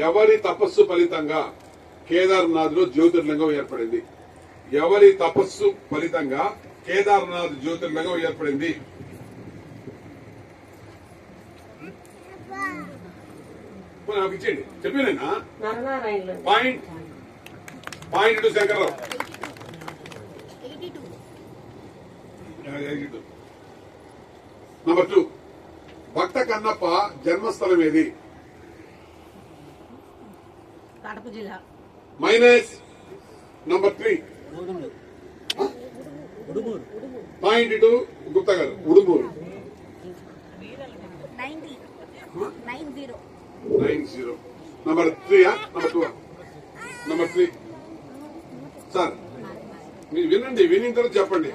ఎవరి తపస్సు ఫలితంగా కేదార్నాథ్ లో జ్యోతిర్లింగం ఏర్పడింది? ఎవరి తపస్సు ఫలితంగా కేదార్నాథ్ జ్యోతిర్లింగం ఏర్పడింది? నాకు ఇచ్చేయండి, చెప్పినా పాయింట్ శంకర్రావు. నంబర్ 2, భక్త కన్నప్ప జన్మస్థలం ఏది? కడప జిల్లా. మైనస్. నంబర్ 3, పాయింట్ 2 గుప్తా గారు, Udumuru. 90. Number 3 number 2 number 3 sir మీరు వినండి, వినిన తర్వాత చెప్పండి.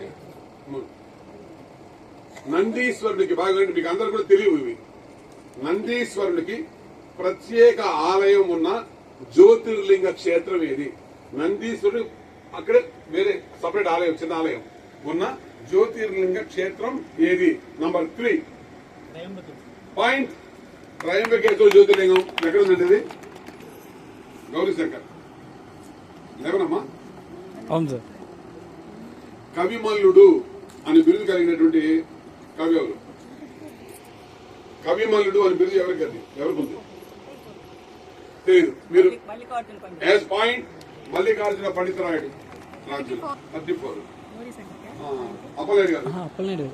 నందీశ్వరుడికి బాగా మీకు అందరు కూడా తెలియవు ఇవి. నందీశ్వరుడికి ప్రత్యేక ఆలయం ఉన్న జ్యోతిర్లింగ క్షేత్రం ఏది? నందీశ్వరుడు అక్కడే వేరే సపరేట్ ఆలయం, చిన్న ఆలయం ఉన్న జ్యోతిర్లింగ క్షేత్రం ఏది? నంబర్ 3 పాయింట్ త్రయంబకేశ్వర జ్యోతిర్లింగం ఎక్కడ ఉందండి? గౌరీశంకర్. లేవనమ్మా? అవును సార్. కవిమల్లుడు అని బిరుదు కలిగినటువంటి కవి ఎవరు? కవిమల్లుడు అని బిరుదు ఎవరికి ఉంది? తెలియదు. మీరు పాయింట్ మల్లికార్జున పండితరాయుడు రాజులు 34. అప్పలనాయుడు గారు 34.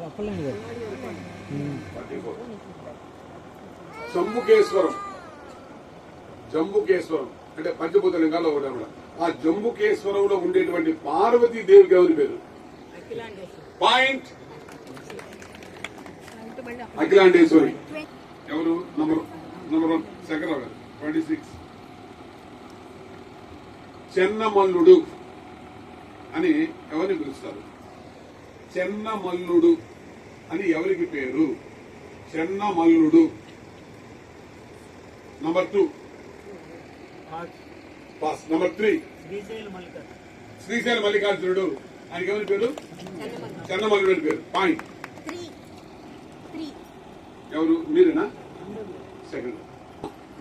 జంబుకేశ్వరం అంటే పంచభూత లింగాల్లో ఒకటి అన్నమాట. ఆ జంబుకేశ్వరంలో ఉండేటువంటి పార్వతీదేవికి ఎవరి పేరు? పాయింట్ అఖిలాండేశ్వరి. ఎవరు? నంబర్ 1 శంకరరావు గారు 26. చెన్నమల్లుడు అని ఎవరిని పిలుస్తారు? చెన్నమల్లుడు అని ఎవరికి పేరు? Chennamalludu. Number 2 pass. Number 3 Srisaila Mallikarjunudu ఆయనకి ఎవరి పేరు? చెన్నమల్లుడు అని పేరు. పాయింట్. ఎవరు? మీరేనా? సెకండ్.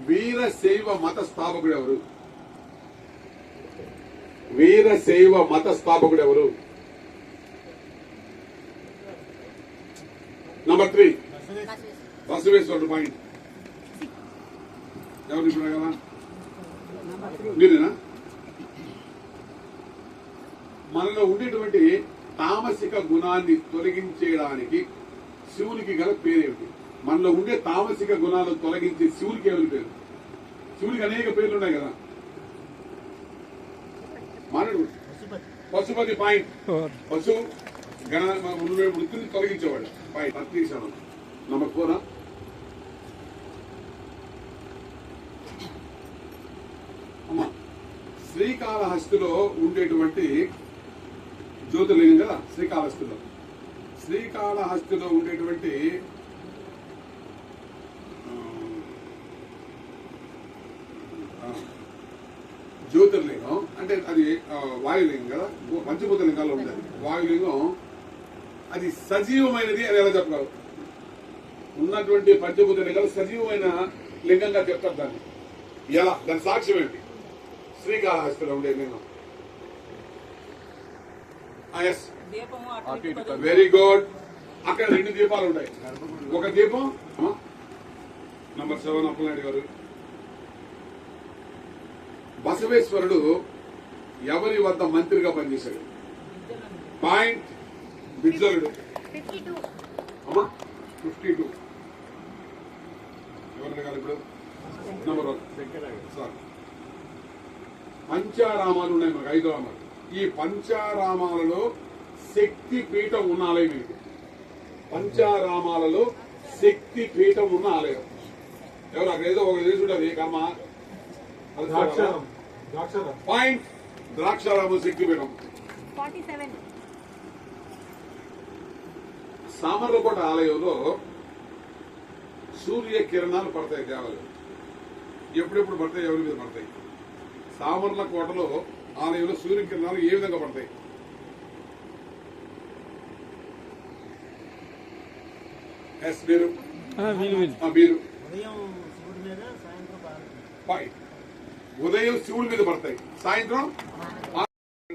వీరశైవ మత స్థాపకుడు ఎవరు? వీరశైవ మత స్థాపకుడు ఎవరు? నంబర్ 3 బసవేశ్వరుడు. పాయింట్. ఎవరు ఇప్పుడు కదా? మీరేనా? మనలో ఉండేటువంటి తామసిక గుణాన్ని తొలగించేయడానికి శివునికి గల పేరేమిటి? మనలో ఉండే తామసిక గుణాలను తొలగించే శివునికి ఎవరి పేరు? శివునికి అనేక పేర్లు ఉన్నాయి కదా. మానవుడు పశుపతి. పాయింట్. పశు గణ వృత్తిని తొలగించేవాడు. పాయింట్. 37. నంబర్ 4 అమ్మా శ్రీకాళహస్తిలో ఉండేటువంటి జ్యోతిర్లింగం కదా. శ్రీకాళహస్తిలో ఉండేటువంటి జ్యోతిర్లింగం అంటే అది వాయులింగం కదా. పంచభూత లింగాల్లో ఉంటుంది వాయులింగం. అది సజీవమైనది అని ఎలా చెప్పగలరు? ఉన్నటువంటి పంచభూత లింగాలు సజీవమైన లింగంగా చెప్తారు దాన్ని. ఎలా? దాని సాక్ష్యం ఏంటి? శ్రీకాళహస్తిలో ఉండే లింగం. Very good. అక్కడ 2 దీపాలు ఉంటాయి. ఒక దీపం నంబర్ 7 అప్పలనాయుడు గారు. బసవేశ్వరుడు ఎవరి వద్ద మంత్రిగా పనిచేశాడు? పాయింట్. బిజ్జలుడు. 52. ఎవరు గారు ఇప్పుడు? Number 1 sir. పంచారామాలు ఉన్నాయి మనకు, 5 రామాలు. ఈ పంచారామాలలో శక్తి పీఠం ఉన్న ఆలయం ఏంటి? పంచారామాలలో శక్తి పీఠం ఉన్న ఆలయం ఎవరు? అక్కడ ఏదో ఒకటి తీసుకుంటారు. ఏ కర్మ? పాయింట్. ద్రాక్షారామ శక్తి పీఠం. 47. సామర్లకోట ఆలయంలో సూర్య కిరణాలు పడతాయి. దేవాలయం ఎప్పుడెప్పుడు పడతాయి? ఎవరి మీద పడతాయి? సామర్లకోటలో ఆలయంలో సూర్య కిరణాలు ఏ విధంగా పడతాయి? మీరు ఉదయం శివుడి మీద పడతాయి, సాయంత్రం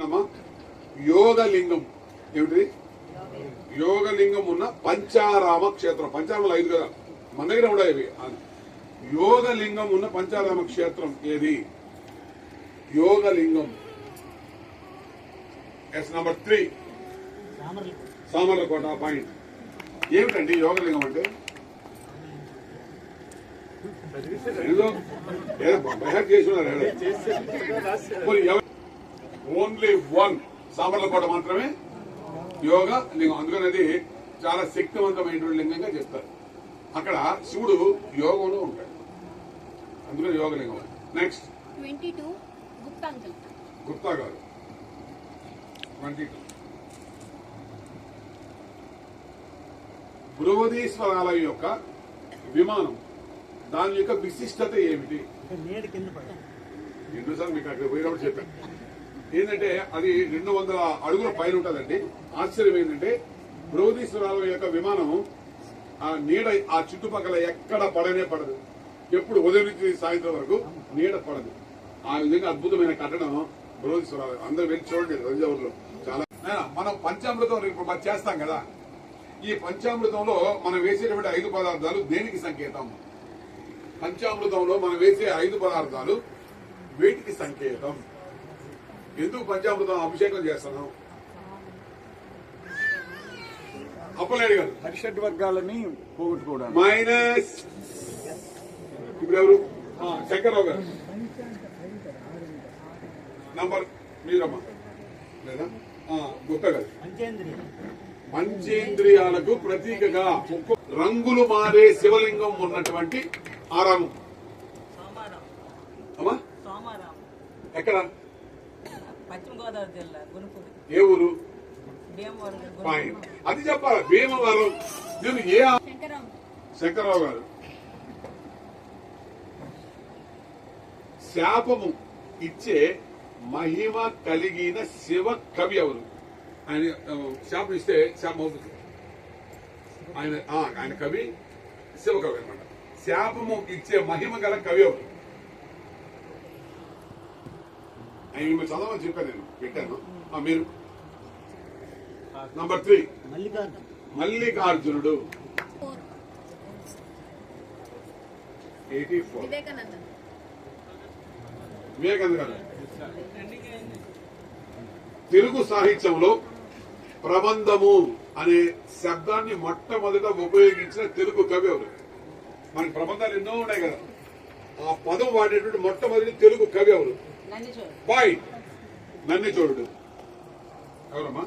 అమ్మా యోగలింగం. ఏమిటి? యోగలింగం ఉన్న పంచారామ క్షేత్రం. పంచారామాలు 5 కదా, మన దగ్గర ఉన్నాయి ఇవి. యోగలింగం ఉన్న పంచారామ క్షేత్రం ఏది? యోగలింగం. Yes number 3 Samarlakota. పాయింట్ ఏమిటండి యోగలింగం అంటే? ఓన్లీ 1 సామర్లకోట మాత్రమే యోగ లింగం. అందుకని అది చాలా శక్తివంతమైనటువంటి లింగంగా చెప్తారు. అక్కడ శివుడు యోగంలో ఉంటాడు, అందుకని యోగలింగం. Next 22 Gupta uncle. గుప్తా గారు 22. బృహదీశ్వరాలయం యొక్క విమానం, దాని యొక్క విశిష్టత ఏమిటి? ఎన్నోసార్లు మీకు అక్కడ పోయినప్పుడు చెప్పాను. ఏంటంటే అది 200 అడుగుల పైన ఉంటుందండి. ఆశ్చర్యం ఏంటంటే బృహదీశ్వరాలయం యొక్క విమానం ఆ నీడ ఆ చుట్టుపక్కల ఎక్కడ పడనే పడదు. ఎప్పుడు ఉదయం నుంచి సాయంత్రం వరకు నీడ పడదు. ఆ విధంగా అద్భుతమైన కట్టడం బృహదీశ్వరాలయం. అందరూ వెళ్ళి చూడండి తంజావూరులో. చాలా మనం పంచామృతం ఇప్పుడు మనం చేస్తాం కదా, ఈ పంచామృతంలో మనం వేసేటువంటి 5 పదార్థాలు దేనికి సంకేతం? పంచామృతంలో మనం వేసే 5 పదార్థాలు వేటికి సంకేతం? ఎందుకు పంచామృతం అభిషేకం చేస్తున్నాం? అప్పలేడు గారు హరిషడ్ వర్గాలని పోగొట్టుకోవడం. మైనస్. ఇప్పుడు ఎవరు? శంకర్రావు గారు నంబర్ మీరమ్మా లేదా గుప్తా గారు. పంచేంద్రియాలకు ప్రతీకగా రంగులు మారే శివలింగం ఉన్నటువంటి ఆరామం. అమ్మా ఎక్కడ? పశ్చిమ గోదావరి జిల్లా గునుపూడి. ఏ ఊరు? భీమవరం. పాయింట్ అది చెప్పాలి. భీమవరం. నేను ఏ శంకర్రావు గారు. శాపము ఇచ్చే మహిమ కలిగిన శివ కవి ఎవరు? ఆయన శాపం ఇస్తే శాపం అవుతుంది. ఆయన కవి శివ కవి అనమాట. శాపము ఇచ్చే మహిమ గల కవి ఎవరు? ఆయన చదవని చెప్పాను, నేను పెట్టాను. మీరు నంబర్ 3 మల్లికార్జునుడు 84. వివేకానంద గారు. తెలుగు సాహిత్యంలో ప్రబంధము అనే శబ్దాన్ని మొట్టమొదట ఉపయోగించిన తెలుగు కవి ఎవరు? మనకి ప్రబంధాలు ఎన్నో ఉన్నాయి కదా, ఆ పదం వాడేటువంటి మొట్టమొదటి తెలుగు కవి ఎవరు? పాయింట్ నన్నిచోడుడు. ఎవరమ్మా?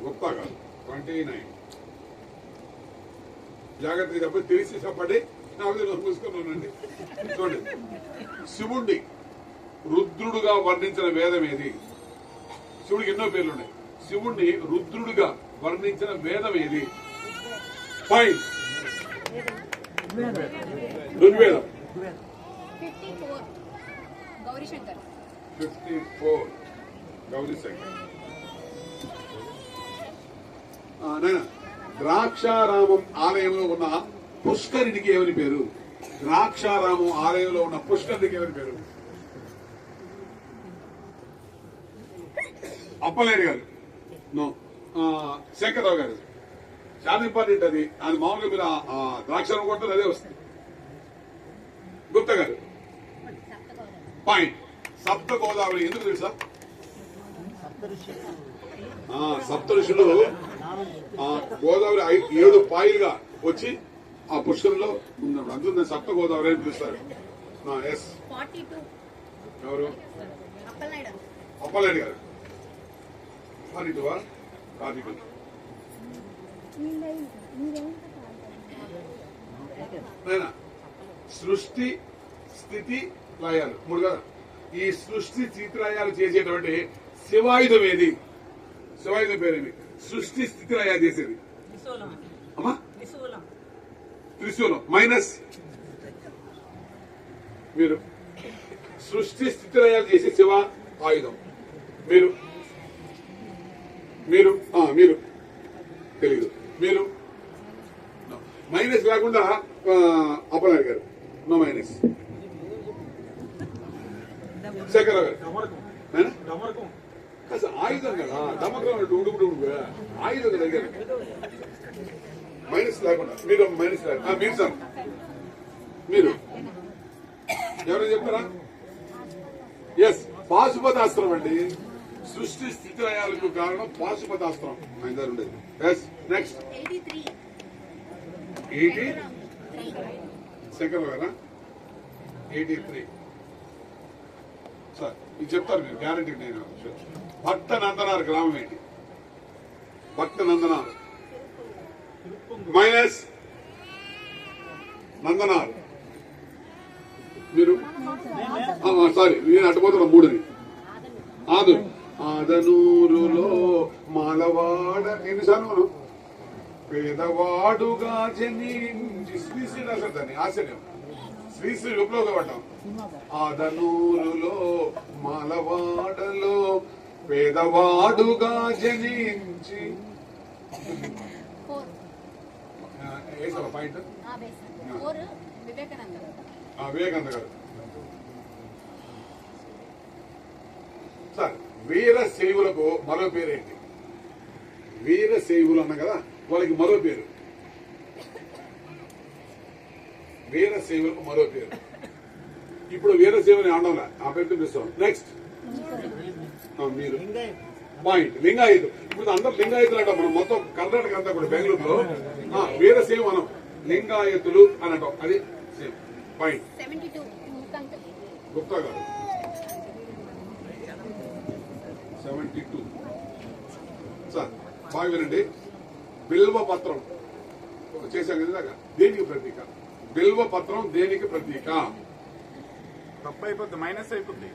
గుప్తా గారు 29. జాగ్రత్తగా చెప్పండి, తెలిసి చెప్పండి. నాకు మూసుకున్నానండి. చూడండి, శివుణ్ణి రుద్రుడుగా వర్ణించిన వేదం ఏది? శివుడికి ఎన్నో పేర్లున్నాయి. శివుణ్ణి రుద్రుడిగా వర్ణించిన వేదం ఏది? పాయింట్ ఋగ్వేదం. 54 గౌరీశంకర్. 54 గౌరీశంకర్. నాయన ద్రాక్షారామం ఆలయంలో ఉన్న పుష్కరిణికి ఎవరి పేరు? ద్రాక్షారామం ఆలయంలో ఉన్న పుష్కరిణికి ఎవరి పేరు? అప్పలేడు గారు. నో. శంకర్రావు గారు. చాలా ఇంపార్టెంట్ అది. అది మామూలుగా మీరు ద్రాక్షారామం కొట్టదు, అదే వస్తుంది. గుప్తా గారు. పాయింట్ సప్త గోదావరి. ఎందుకు తెలుసా? సప్త ఋషులు గోదావరి 7 పాయలుగా వచ్చి ఆ పుష్కరంలో ఉన్నప్పుడు అందులో సప్త గోదావరి అని పిలుస్తారు. ఎస్. 42 ఎవరు? అప్పలనాయుడు గారు. 42 కార్తీకులు. సృష్టి స్థితి లయాలు 3 కదా. ఈ సృష్టి స్థితి లయాలు చేసేటువంటి శివాయుధం ఏది? శివాయుధం పేరేమి? సృష్టి స్థితి లయాలు చేసేది అమ్మా త్రిశూలం. మైనస్. మీరు సృష్టి స్థితి లయాలు చేసే శివ ఆయుధం. మీరు మీరు మీరు తెలీదు. మీరు మైనస్ కాకుండా అప్పలనాయుడు గారు. No minus. శేఖర్ గారు కాస్త ఆయుధం కదా డమకం ఉడుకుడు ఆయుధం కదా దగ్గర మైనస్ లేకుండా మీరు మైనస్ లేకుండా మీరు సార్ మీరు ఎవరైనా చెప్తారా ఎస్ పాశుపతాస్త్రం అండి సృష్టి స్థితి లయాలకు కారణం పాశుపతాస్త్రం ఆయన దగ్గర ఉండేది ఎస్ నెక్స్ట్ 80 సెకండ్ కదా 83 సార్ ఇది చెప్తారు మీరు గ్యారంటీ నేను భక్త నందనారు గ్రామం ఏంటి భక్త నందనారు మైనస్ నందనారు మీరు సారీ నేను అటుపోతున్నా మూడుని ఆదనూరులో మాలవాడ ఎన్నిసార్లు మనం పేదవాడుగా జనించి శ్రీశ్రీ రాశారు దాన్ని ఆశ్చర్యం శ్రీశ్రీ విప్లవ పడ్డాం ఆదనూరులో మాలవాడలో పేదవాడుగా జనించి పాయింట్ వివేకానంద గారు సార్ వీర శైవులకు మరో పేరేంటి వీర శైవులు అన్న కదా వాళ్ళకి మరో పేరు వీర శైవులకు మరో పేరు ఇప్పుడు వీర శైవుని ఆడంలా ఆ పేరు పిలుస్తాం నెక్స్ట్ మీరు పాయింట్ లింగాయతు ఇప్పుడు అందరు లింగాయతులు అంటాం మనం మొత్తం కర్ణాటక అంతా కూడా బెంగళూరులో వీరశైవం మనం లింగాయతులు అని అంటాం అది సేమ్ పాయింట్ 72 గుప్తా గారు 72 సార్ బాగా వినండి బిల్వ పత్రం చేశాం కదా దేనికి ప్రతీక బిల్వ పత్రం దేనికి ప్రతీక తప్పు అయిపోద్ది మైనస్ అయిపోద్ది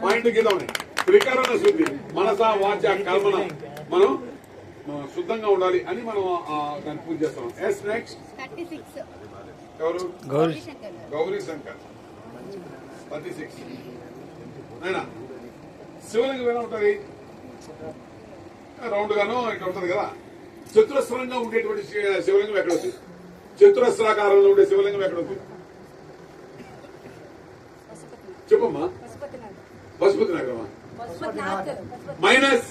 పాయింట్ గీదామని త్రికరణ శుద్ధి మనస వాచ కర్మణ మనం శుద్ధంగా ఉండాలి అని మనం దాన్ని పూజ చేస్తాం ఎస్ నెక్స్ట్ 36 ఎవరు గౌరీ శంకర్ గౌరీ శంకర్ 36 అయినా శివలింగం ఎలా ఉంటుంది రౌండ్ గాను ఇట్లా ఉంటుంది కదా చతురస్రంగా ఉండేటువంటి శివలింగం ఎక్కడ ఉంది చతురస్రాకారంలో ఉండే శివలింగం ఎక్కడ ఉంది చెప్పమ్మా పశుపతి నగరమా మైనస్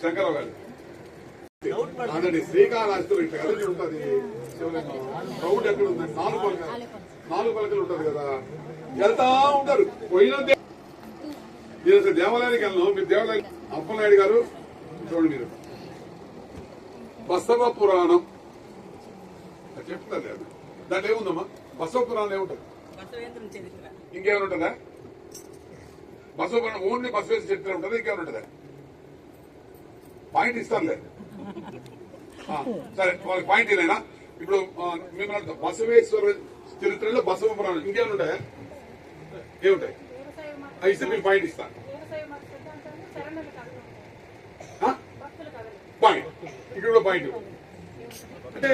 శంకరరావు గారు అదండి శ్రీకాళహస్తిలో ఇట్లా కలిసి ఉంటుంది శివలింగం రౌండ్ ఎక్కడ ఉందండి 4 పలకలు ఉంటుంది కదా వెళ్తా ఉంటారు పోయిన నేను అసలు దేవాలయానికి వెళ్ళను మీరు దేవాలయం అప్పలనాయుడు గారు చూడండి మీరు బసవ పురాణం చెప్తారు లేదు దాంట్లో ఏముందమ్మా బసవ పురాణం ఏముంటుంది బసవేంద్రుని చరిత్ర ఇంకేమైనా ఉంటుందా బసవ పురాణం ఓన్లీ బసవేశ్వర చరిత్ర ఉంటుందా ఇంకేమైనా ఉంటుందా పాయింట్ ఇస్తారులే సరే వాళ్ళకి పాయింట్ ఏదైనా ఇప్పుడు మిమ్మల్ని బసవేశ్వర చరిత్రలో బసవ పురాణం ఇంకేమైనా ఉంటాయా ఏముంటాయి ఇస్తే మీకు పాయింట్ ఇస్తాను పాయింట్ ఇక్కడ పాయింట్ అంటే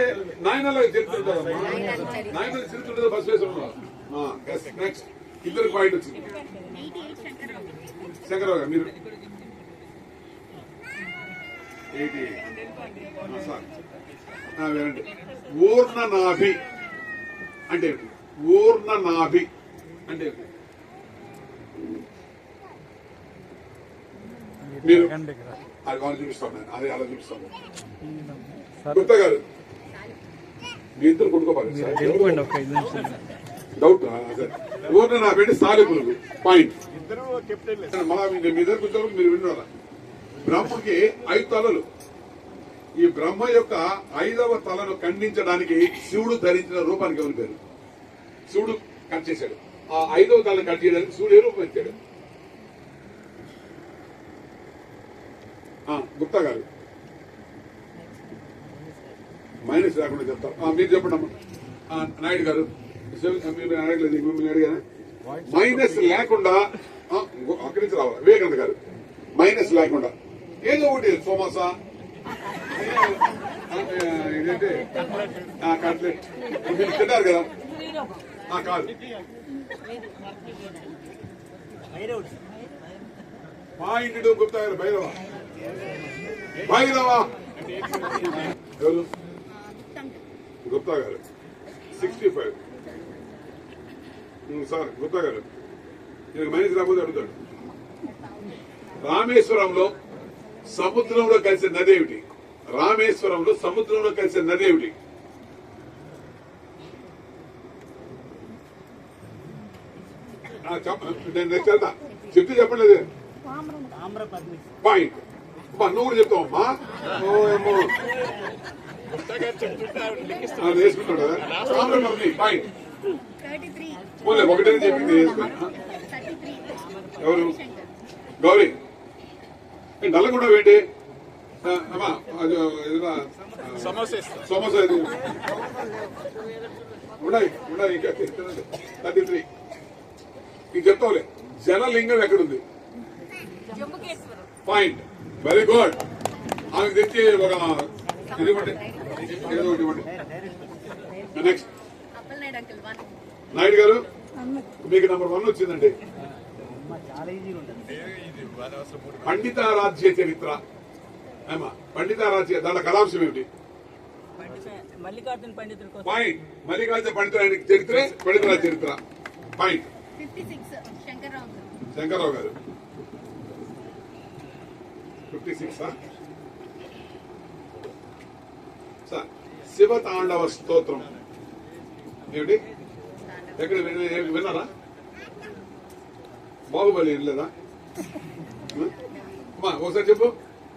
నాయనలో చరిత్ర ఉంటుందమ్మా నాయన చరిత్ర ఉంటుంది బసవేశ్వరంలో నెక్స్ట్ ఇద్దరు పాయింట్ వచ్చింది శంకరరావు గారు మీరు 88 సార్ వినండి ఊర్ణనాభి అంటే ఊర్ణనాభి అంటే మీరు అది వాళ్ళు చూపిస్తాను అది అలా చూపిస్తాను గుప్తా గారు మీ ఇద్దరు కొనుక్కోవాలి డౌట్ ఊరిని నా పెట్టి సాలి పురుగు పాయింట్ ఇద్దరు కెప్టెన్ మళ్ళా మీ ఇద్దరు కూర్చోవాలి మీరు విన్నారా బ్రహ్మకి 5 తలలు ఈ బ్రహ్మ యొక్క 5వ తలను ఖండించడానికి శివుడు ధరించిన రూపానికి ఎవరి పేరు శివుడు కట్ చేశాడు ఆ 5వ తలను కట్ చేయడానికి శివుడు ఏ రూపం ఇచ్చాడు గుప్తా గారు మైనస్ లేకుండా చెప్తారు మీరు చెప్పండి అమ్మా నాయుడు గారు మీరు అడగలేదు మిమ్మల్ని అడిగాను మైనస్ లేకుండా అక్కడి నుంచి రావాలి వివేకానంద గారు మైనస్ లేకుండా ఏదో ఒకటి సోమాసా ఇదేంటి కట్లెట్ మీరు తింటారు కదా కాదు పాయింట్ గుప్తా గారు భైరవ భైరవ ఎవరు గుప్తా గారు 65. సార్ గుప్తా గారు నేను మైనస్ రాకపోతే అడుగుతాడు. రామేశ్వరంలో సముద్రంలో కలిసే నది ఏమిటి? రామేశ్వరంలో సముద్రంలో కలిసే నది ఏమిటి? నేను నెక్స్ట్ వెళ్తా చెప్తే చెప్పలేదు పాయింట్. నువ్వు కూడా చెప్తావమ్మా. వేసుకుంటాడు కదా తామ్రపర్ణి పాయింట్. 33 పోలే ఒకటే చెప్పింది వేసుకుని. 33 ఎవరు? గౌరీ నల్లగొండ ఏంటి? అమ్మా అది ఏదైనా సమోసా ఇస్తాం. సమోసా ఇది ఉన్నాయి ఇంకా 33. ఇది చెప్తావులే. జనలింగం ఎక్కడుంది? జంబుకేశ్వరం. పాయింట్. Very good. ఆమెకు తెచ్చి ఒక ఇది ఇవ్వండి, ఏదో ఒకటి ఇవ్వండి. నెక్స్ట్ అప్పలనాయుడు అంకుల్ 1 నాయుడు గారు మీకు నంబర్ 1 వచ్చిందండి. పండితారాధ్య చరిత్ర. ఏమా పండితారాధ్య దాంట్లో కథాంశం ఏమిటి? మల్లికార్జున పండితుల కోసం. పాయింట్. మల్లికార్జున పండితుల చరిత్రే పండితుల చరిత్ర. పాయింట్. 56 శంకర్రావు అంకుల్. శంకర్రావు గారు 56. సార్ శివతాండవ స్తోత్రం ఏమిటి? ఎక్కడ విన్నారా? బాహుబలి వినలేదా? ఒకసారి చెప్పు.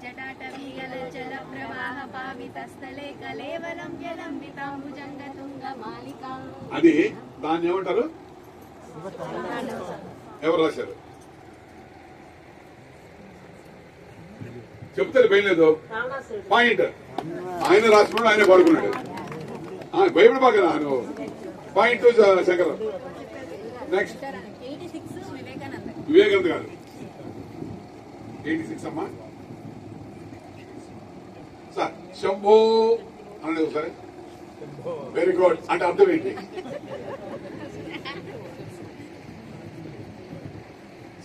జటాటవీగలచల ప్రవాహ పావితస్థలే కలేవరం జలంబితాంబుజంగ తుంగ మాలికా. అది దాన్ని ఏమంటారు? ఎవరు రాశారు? చెప్తారు పోయలేదు. పాయింట్. ఆయన రాసుకున్నాడు, ఆయన పడుకున్నాడు. బైబిల్ బాగా నువ్వు పాయింట్ శంకర్. నెక్స్ట్ 86 వివేకానంద. వివేకానంద గారు 86 అమ్మా. సార్ శంభో అన్నది ఒకసారి. Very good. అంటే అర్థం ఏంటి?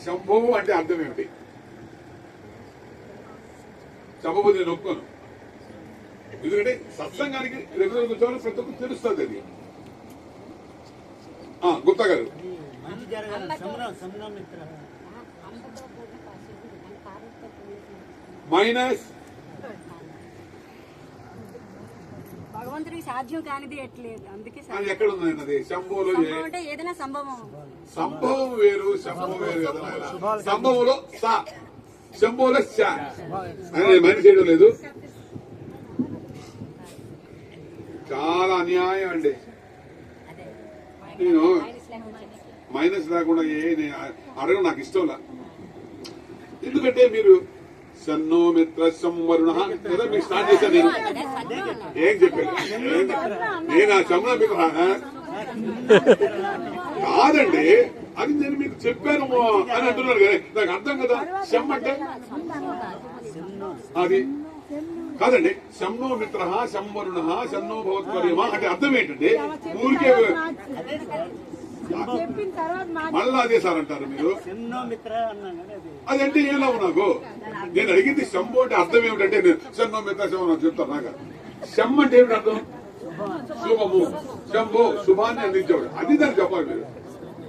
శంభో అంటే అర్థం ఏమిటి? చెప్పబోతే నేను ఒప్పుకోను. ఎందుకంటే సత్సంగానికి రెగ్యులర్ కూర్చోవాలి, ప్రతి ఒక్కరు తెలుస్తుంది అది. గుప్తా గారు మైనస్. భగవంతుడికి సాధ్యం కానిది ఎట్లేదు, అందుకే అది ఎక్కడ ఉంది అది? శంభోలో అంటే ఏదైనా సంభవం. సంభవం వేరు, శంభవం వేరు కదా. సంభవంలో సా, శంభోలో శా అని మైనస్ చేయడం లేదు. చాలా అన్యాయం అండి. నేను మైనస్ లేకుండా నేను అడగడం నాకు ఇష్టం లే. ఎందుకంటే మీరు సన్నో మిత్ర సంవరుణ ఏదో మీకు స్టార్ట్ చేశాను. నేను ఏం చెప్పాను? నేను ఆ శమ్మ మీకు కాదండి, అది నేను మీకు చెప్పాను అని అంటున్నాడు కదా. నాకు అర్థం కదా. శమ్ అంటే అది కాదండి. శన్నో మిత్ర సంవరుణ శన్నో భవత్వర్యమా అంటే అర్థం ఏంటంటే ఊరికే మళ్ళా అదే సార్ అంటారు మీరు. అదంటే ఏలా నాకు నేను అడిగింది శంభు అంటే అర్థం ఏమిటంటే శన్నో మిత్ర శంభు చెప్తారు. నాకు శమ్ అంటే ఏమిటి అర్థం? శుభము. శంభు శుభాన్ని అందించేవాడు, అది దాన్ని చెప్పాలి మీరు.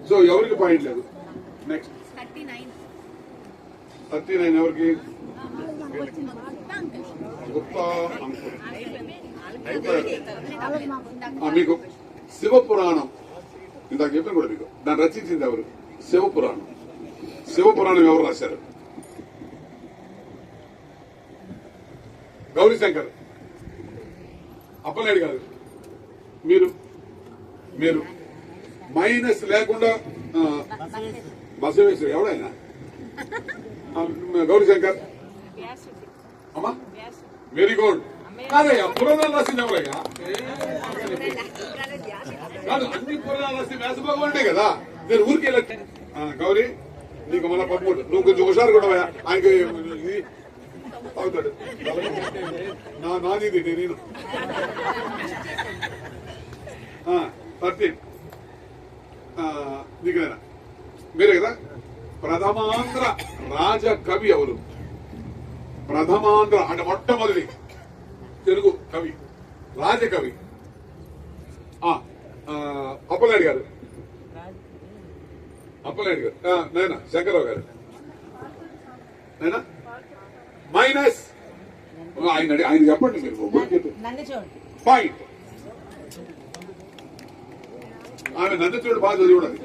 సో ఎవరికి పాయింట్ లేదు. నెక్స్ట్ 39 ఎవరికి? గుప్తా అంకుల్. మీకు శివపురాణం ఇందాక చెప్పాను కూడా మీకు. దాన్ని రచించింది ఎవరు? శివపురాణం. శివపురాణం ఎవరు రాశారు? గౌరీశంకర్. అప్పలనాయుడు గారు. మీరు మైనస్ లేకుండా బసవేశ్వరు ఎవడైనా? గౌరీశంకర్ అమ్మా వెరీ గుడ్. కాదయ్యా పురాణాలు రాసింది ఎవరయ్యా? కాదు, అన్ని పురాణాలు రాసి వ్యాస భగవానుడే కదా. నేను ఊరికి వెళ్ళి గౌరీ నీకు మళ్ళా 13. నువ్వు కొంచెం హుషారు కూడా ఆయనకి ఇది అవుతాడు. నాది నేను 13 నీకేనా? మీరే కదా. ప్రథమాంధ్ర రాజ కవి ఎవరు? ప్రథమాంధ్ర అంటే మొట్టమొదటి తెలుగు కవి రాజకవి అప్పలనాయుడు గారు అప్పలనాయుడు గారు నాయన శంకర్రావు గారు నాయన మైనస్ ఆయన చెప్పండి మీరు పాయింట్. ఆమె నందచూడు బాగా చదివినది.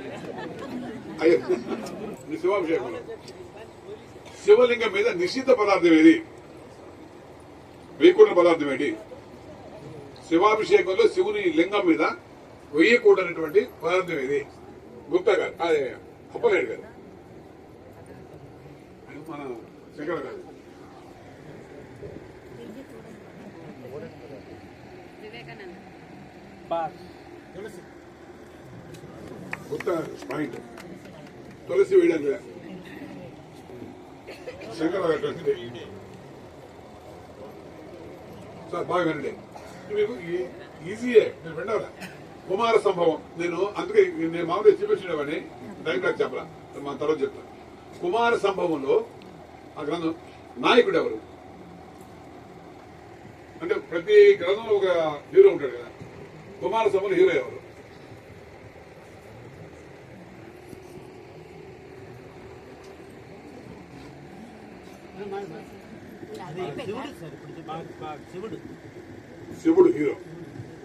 అయ్యో శివాభిషేకంలో శివలింగం మీద నిషిద్ధ పదార్థం ఏది? వేయకూడని పదార్థం ఏంటి? శివాభిషేకంలో శివుని లింగం మీద వేయకూడనటువంటి పదార్థం ఏది? గుప్తా గారు అదే అప్పలనాయుడు గారు మన శంకర గారు వివేకానంద గుప్తా పాయింట్. తులసి వేయడానికి శంకర గారు సార్ బాగా వినండి. మీకు ఈజీయే, మీరు వినవరా? కుమార సంభవం నేను అందుకే నేను మామూలుగా చూపించినవని టైం నాకు చెప్పరా, మా తర్వాత చెప్తాను. కుమార సంభవంలో ఆ గ్రంథం నాయకుడు ఎవరు? అంటే ప్రతి గ్రంథంలో ఒక హీరో ఉంటాడు కదా. కుమార సంభవంలో హీరో ఎవరు? శివుడు హీరో.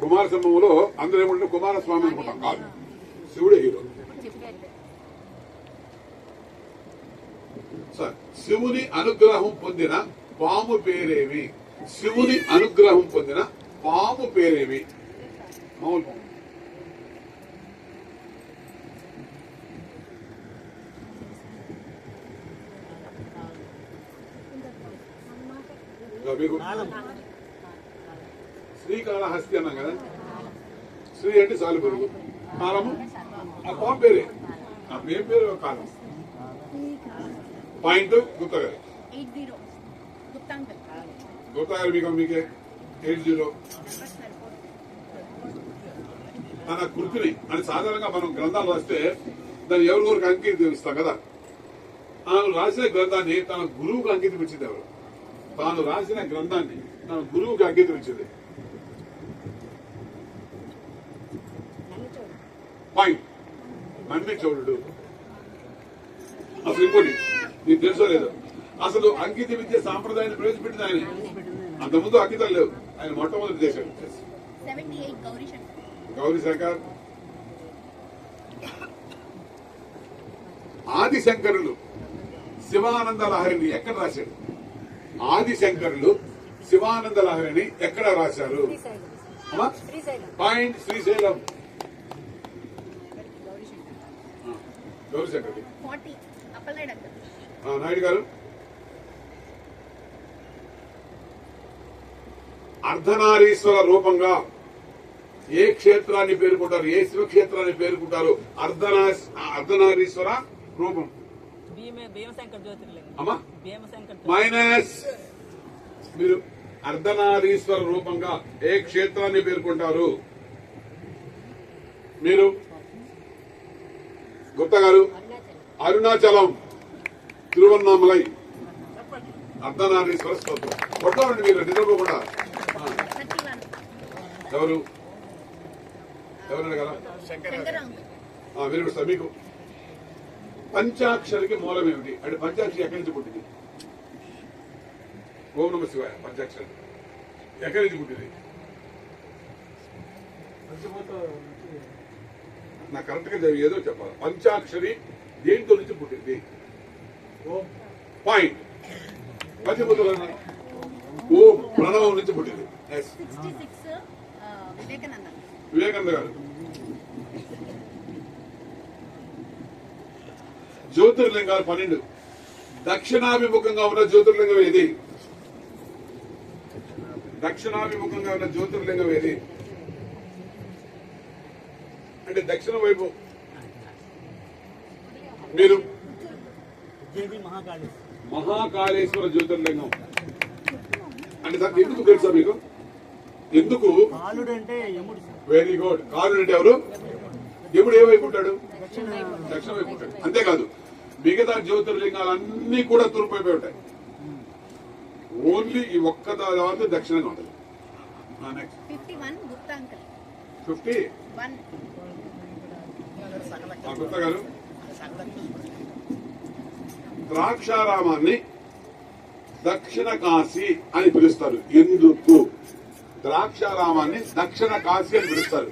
కుమార సంభవంలో అందరూ ఏమంటే కుమారస్వామి అనుకుంటాం, కాదు, శివుడే హీరో. సార్ శివుని అనుగ్రహం పొందిన పాము పేరేమి? శివుని అనుగ్రహం పొందిన పాము పేరేమి? మామూలు పాము. మీకు శ్రీకాళహస్తి అన్నాం కదా. శ్రీ అంటే సాలిపురుగు, కాలము ఆ పాము పేరే, ఆ పేరు పేరు కాలం. పాయింట్ గుప్తా గారు 80 గుప్తాంకల్. గుప్తా గారు మీకే 80 తన కృతిని అని సాధారణంగా మనం గ్రంథాలు రాస్తే దాన్ని ఎవరికొరికి అంకితం ఇస్తాం కదా. తాను రాసిన గ్రంథాన్ని తన గురువుకు అంకితం ఇచ్చింది ఎవరు? తాను రాసిన గ్రంథాన్ని తన గురువుకి అంకితం ఇచ్చింది. పాయింట్ మన్ని చోళుడు. అసలు ఇంకోటి నీకు తెలుసో లేదో, అసలు అంకిత విద్య సాంప్రదాయాన్ని ప్రవేశపెట్టింది ఆయన. అంతకుముందు అంకితాలు లేవు, ఆయన మొట్టమొదటి చేశాడు. 78 గౌరీశంకర్. ఆదిశంకరులు శివానంద లహరిని ఎక్కడ రాశాడు? ఆదిశంకరులు శివానంద లహరిని ఎక్కడ రాశారు? పాయింట్ శ్రీశైలం. గౌరీశంకర్ 40 అప్పలనాయుడు అంకల్. నాయుడు గారు అర్ధనారీశ్వర రూపంగా ఏ క్షేత్రాన్ని పేర్కొంటారు? ఏ శివక్షేత్రాన్ని పేర్కొంటారు? అర్ధనారీశ్వర రూపం. భీమశంకర్ జ్యోతిర్లింగం. అమ్మా భీమశంకర్ మైనస్. మీరు అర్ధనారీశ్వర రూపంగా ఏ క్షేత్రాన్ని పేర్కొంటారు? మీరు గుప్తా గారు అరుణాచలం, తిరువన్నామలై, అర్ధనారీశ్వర స్తోత్రం. కొట్టాలండి మీరు నిజంగా కూడా. 31 ఎవరు ఎవరైనా కదా శంకర్రావు అంకల్. మీరు సార్ మీకు పంచాక్షరికి మూలం ఏమిటి? అంటే పంచాక్షరి ఎక్కడి నుంచి పుట్టింది? ఓం నమ శివాయ. పంచాక్షరి ఎక్కడి నుంచి పుట్టింది? నాకు కరెక్ట్ గా ఏదో చెప్పాలి. పంచాక్షరి దేంతో నుంచి పుట్టింది? పాయింట్. పంచభూతాలు ఓం ప్రణవం నుంచి పుట్టింది. 66 వివేకానంద. వివేకానంద గారు. జ్యోతిర్లింగాలు 12. దక్షిణాభిముఖంగా ఉన్న జ్యోతిర్లింగం ఏది? దక్షిణాభిముఖంగా ఉన్న జ్యోతిర్లింగం ఏది? అంటే దక్షిణ వైపు. మీరు మహాకాళేశ్వర జ్యోతిర్లింగం అంటే దానికి ఎందుకు తెలుసా మీకు? ఎందుకు? Very good. కాలుడు అంటే ఎవరు? ఎప్పుడు ఏ వైపు ఉంటాడు? దక్షిణ వైపు ఉంటాడు. అంతేకాదు మిగతా జ్యోతిర్లింగాలన్నీ కూడా తూర్పు వైపే ఉంటాయి. ఓన్లీ ఈ ఒక్క తర్వాత దక్షిణంగా ఉంటుంది. 51 గుప్తాంకల్. 51 గుప్తా గారు, ద్రాక్షారామాన్ని దక్షిణ కాశీ అని పిలుస్తారు. ఎందుకు ద్రాక్షారామాన్ని దక్షిణ కాశీ అని పిలుస్తారు?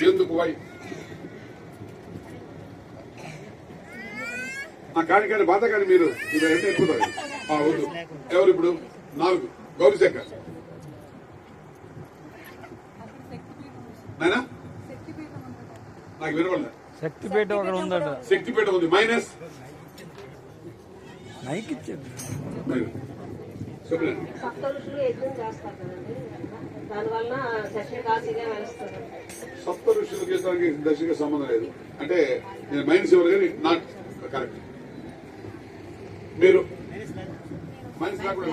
ఎందుకు? వై? కానీ బాధ కానీ మీరు ఎంత ఎక్కుతారు? వద్దు. ఎవరు ఇప్పుడు? 4 గౌరీశంకర్ నాయనా, నాకు వినవల్ల. శక్తిపేట అక్కడ ఉందట. శక్తిపేట ఉంది. మైనస్ మైక్ ఇచ్చేది. చెప్పండి. సప్త ఋషులు యజ్ఞం చేస్తారు కదండి, దానివల్ల దక్షిణకాశీగా వెలుస్తారు. సప్త ఋషుల గీతానికి దశకి సంబంధం లేదు అంటే నేను మైనస్ ఇవ్వరు కానీ నాట్ కరెక్ట్. మీరు మైనస్ లేకుండా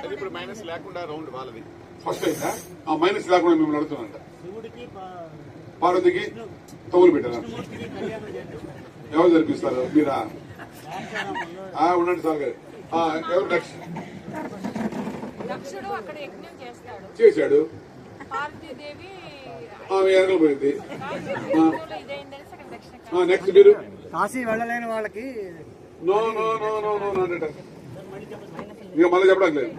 అది ఇప్పుడు మైనస్ లేకుండా రౌండ్ వాళ్ళది. ఫస్ట్ అయిందా? మైనస్ లేకుండా మిమ్మల్ని అడుగుతున్నాంట. పార్వతికి తగులు పెట్టారా? ఎవరు జరిపిస్తారు? మీరా? ఉండండి సార్ గారు. ఎవరు నెక్స్ట్? దక్షుడు అక్కడ యజ్ఞం చేస్తాడు, చేశాడు. పార్వతీదేవి ఎనకలు పోయింది. ఇదైందని అక్కడ దక్షిణ నెక్స్ట్ మీరు? కాశీ వెళ్ళలేని వాళ్ళకి no no no no no అంట. ఇక మళ్ళీ చెప్పడానికి లేదు.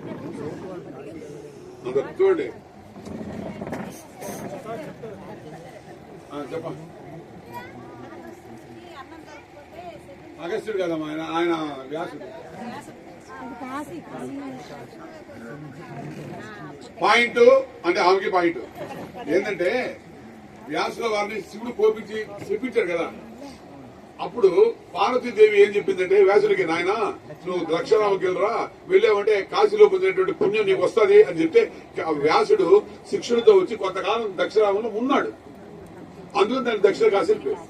అందరు చూడండి. చెప్పండి. అగస్త్యుడు కదమ్మా, ఆయన వ్యాసుడు. పాయింట్ అంటే ఆమెకి పాయింట్ ఏంటంటే వ్యాసుల వారిని శివుడు కోపించి చెప్పించాడు కదా. అప్పుడు పార్వతీదేవి ఏం చెప్పిందంటే వ్యాసుడికి, నాయన నువ్వు ద్రాక్షారామకి వెళ్ళరా, వెళ్ళావంటే కాశీలో పొందినటువంటి పుణ్యం నీకు వస్తుంది అని చెప్తే వ్యాసుడు శిక్షుడితో వచ్చి కొంతకాలం దక్షిణామంలో ఉన్నాడు. అందులో దాన్ని దక్షిణ కాశీ పేరు.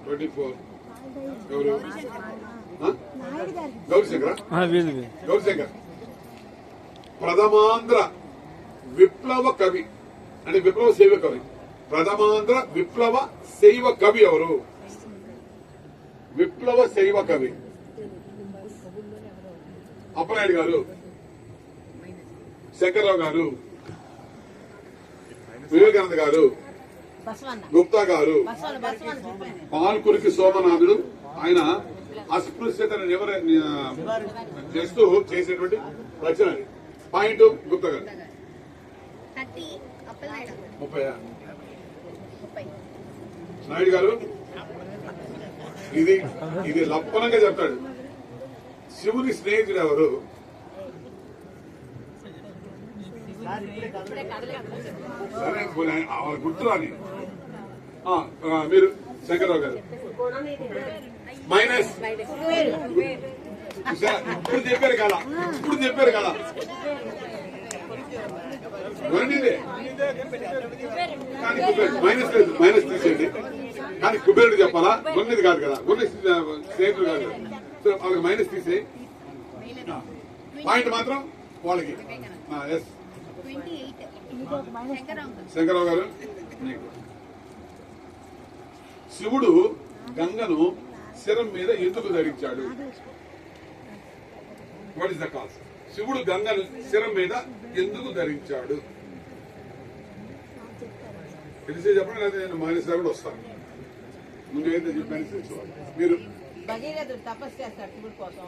24 ఎవరు? గౌరీశంకర్. గౌరీశంకర్ ప్రథమాంధ్ర విప్లవ కవి అంటే విప్లవ శైవ కవి. ప్రథమాంధ్ర విప్లవ శైవ కవి ఎవరు? విప్లవ శైవ కవి అప్పనాయుడు గారు, శంకర్రావు గారు, వివేకానంద గారు, గుప్తా గారు, పాల్కురికి సోమనాథుడు. ఆయన అస్పృశ్యతను చేస్తూ చేసేటువంటి రచన. పాయింట్ గుప్తా గారు 30 అప్పలనాయుడు 30. నాయుడు గారు ఇది లప్పనంగా చెప్తాడు. శివుని స్నేహితుడు ఎవరు? సరే గుర్తురాని. మీరు శంకర్రావు గారు మైనస్. ఇప్పుడు చెప్పారు కదా, ఇప్పుడు చెప్పారు కదా. కానీ మైనస్ లేదు, మైనస్ తీసేయండి. కానీ కుబేరుడు చెప్పాలా? గొన్నది కాదు కదా, గొన్నె స్నేహితుడు కాదు కదా. సో వాళ్ళకి మైనస్ తీసేయి. పాయింట్ మాత్రం వాళ్ళకి. 28 శంకరరావు గారు, శివుడు గంగను శిరం మీద ఎందుకు ధరించాడు? What is the cause? శివుడు గంగను శిరం మీద ఎందుకు ధరించాడు? తెలిసే చెప్పండి, లేదా నేను మైనస్ కూడా వస్తాను. ముందు ఏదైతే చెప్పాను తెలుసుకోవాలి. మీరు భగీరథుడు తపస్సు చేస్తాడు శివుడి కోసం.